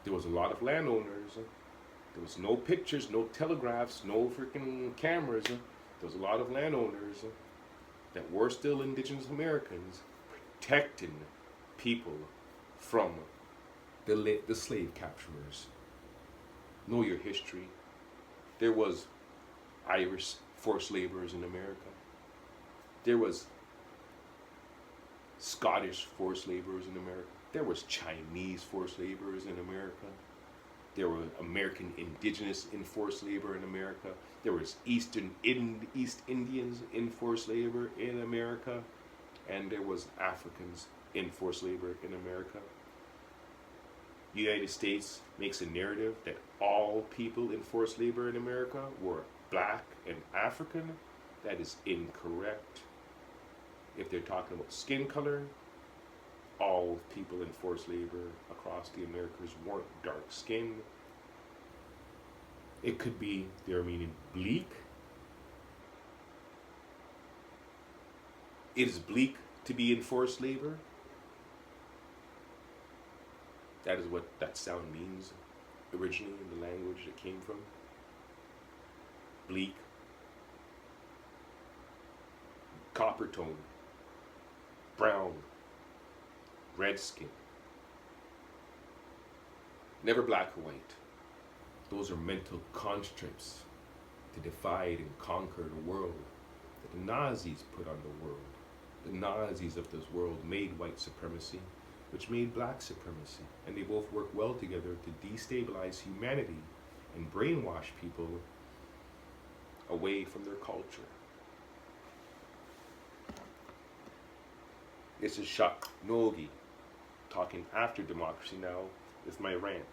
there was a lot of landowners. There was no pictures, no telegraphs, no freaking cameras. There was a lot of landowners that were still indigenous Americans protecting people from the slave capturers. Know your history. There was Irish forced laborers in America. There was Scottish forced laborers in America. There was Chinese forced laborers in America. There were American indigenous in forced labor in America. There was East Indians in forced labor in America. And there was Africans in forced labor in America. The United States makes a narrative that all people in forced labor in America were black and African. That is incorrect. If they're talking about skin color, all people in forced labor across the Americas weren't dark skinned. It could be they're meaning bleak. It is bleak to be in forced labor. That is what that sound means originally in the language it came from. Bleak. Copper tone. Brown. Red skin. Never black or white. Those are mental constructs to divide and conquer the world that the Nazis put on the world. The Nazis of this world made white supremacy, which made black supremacy, and they both work well together to destabilize humanity and brainwash people away from their culture. This is Shak Nogi talking after democracy now with my rant.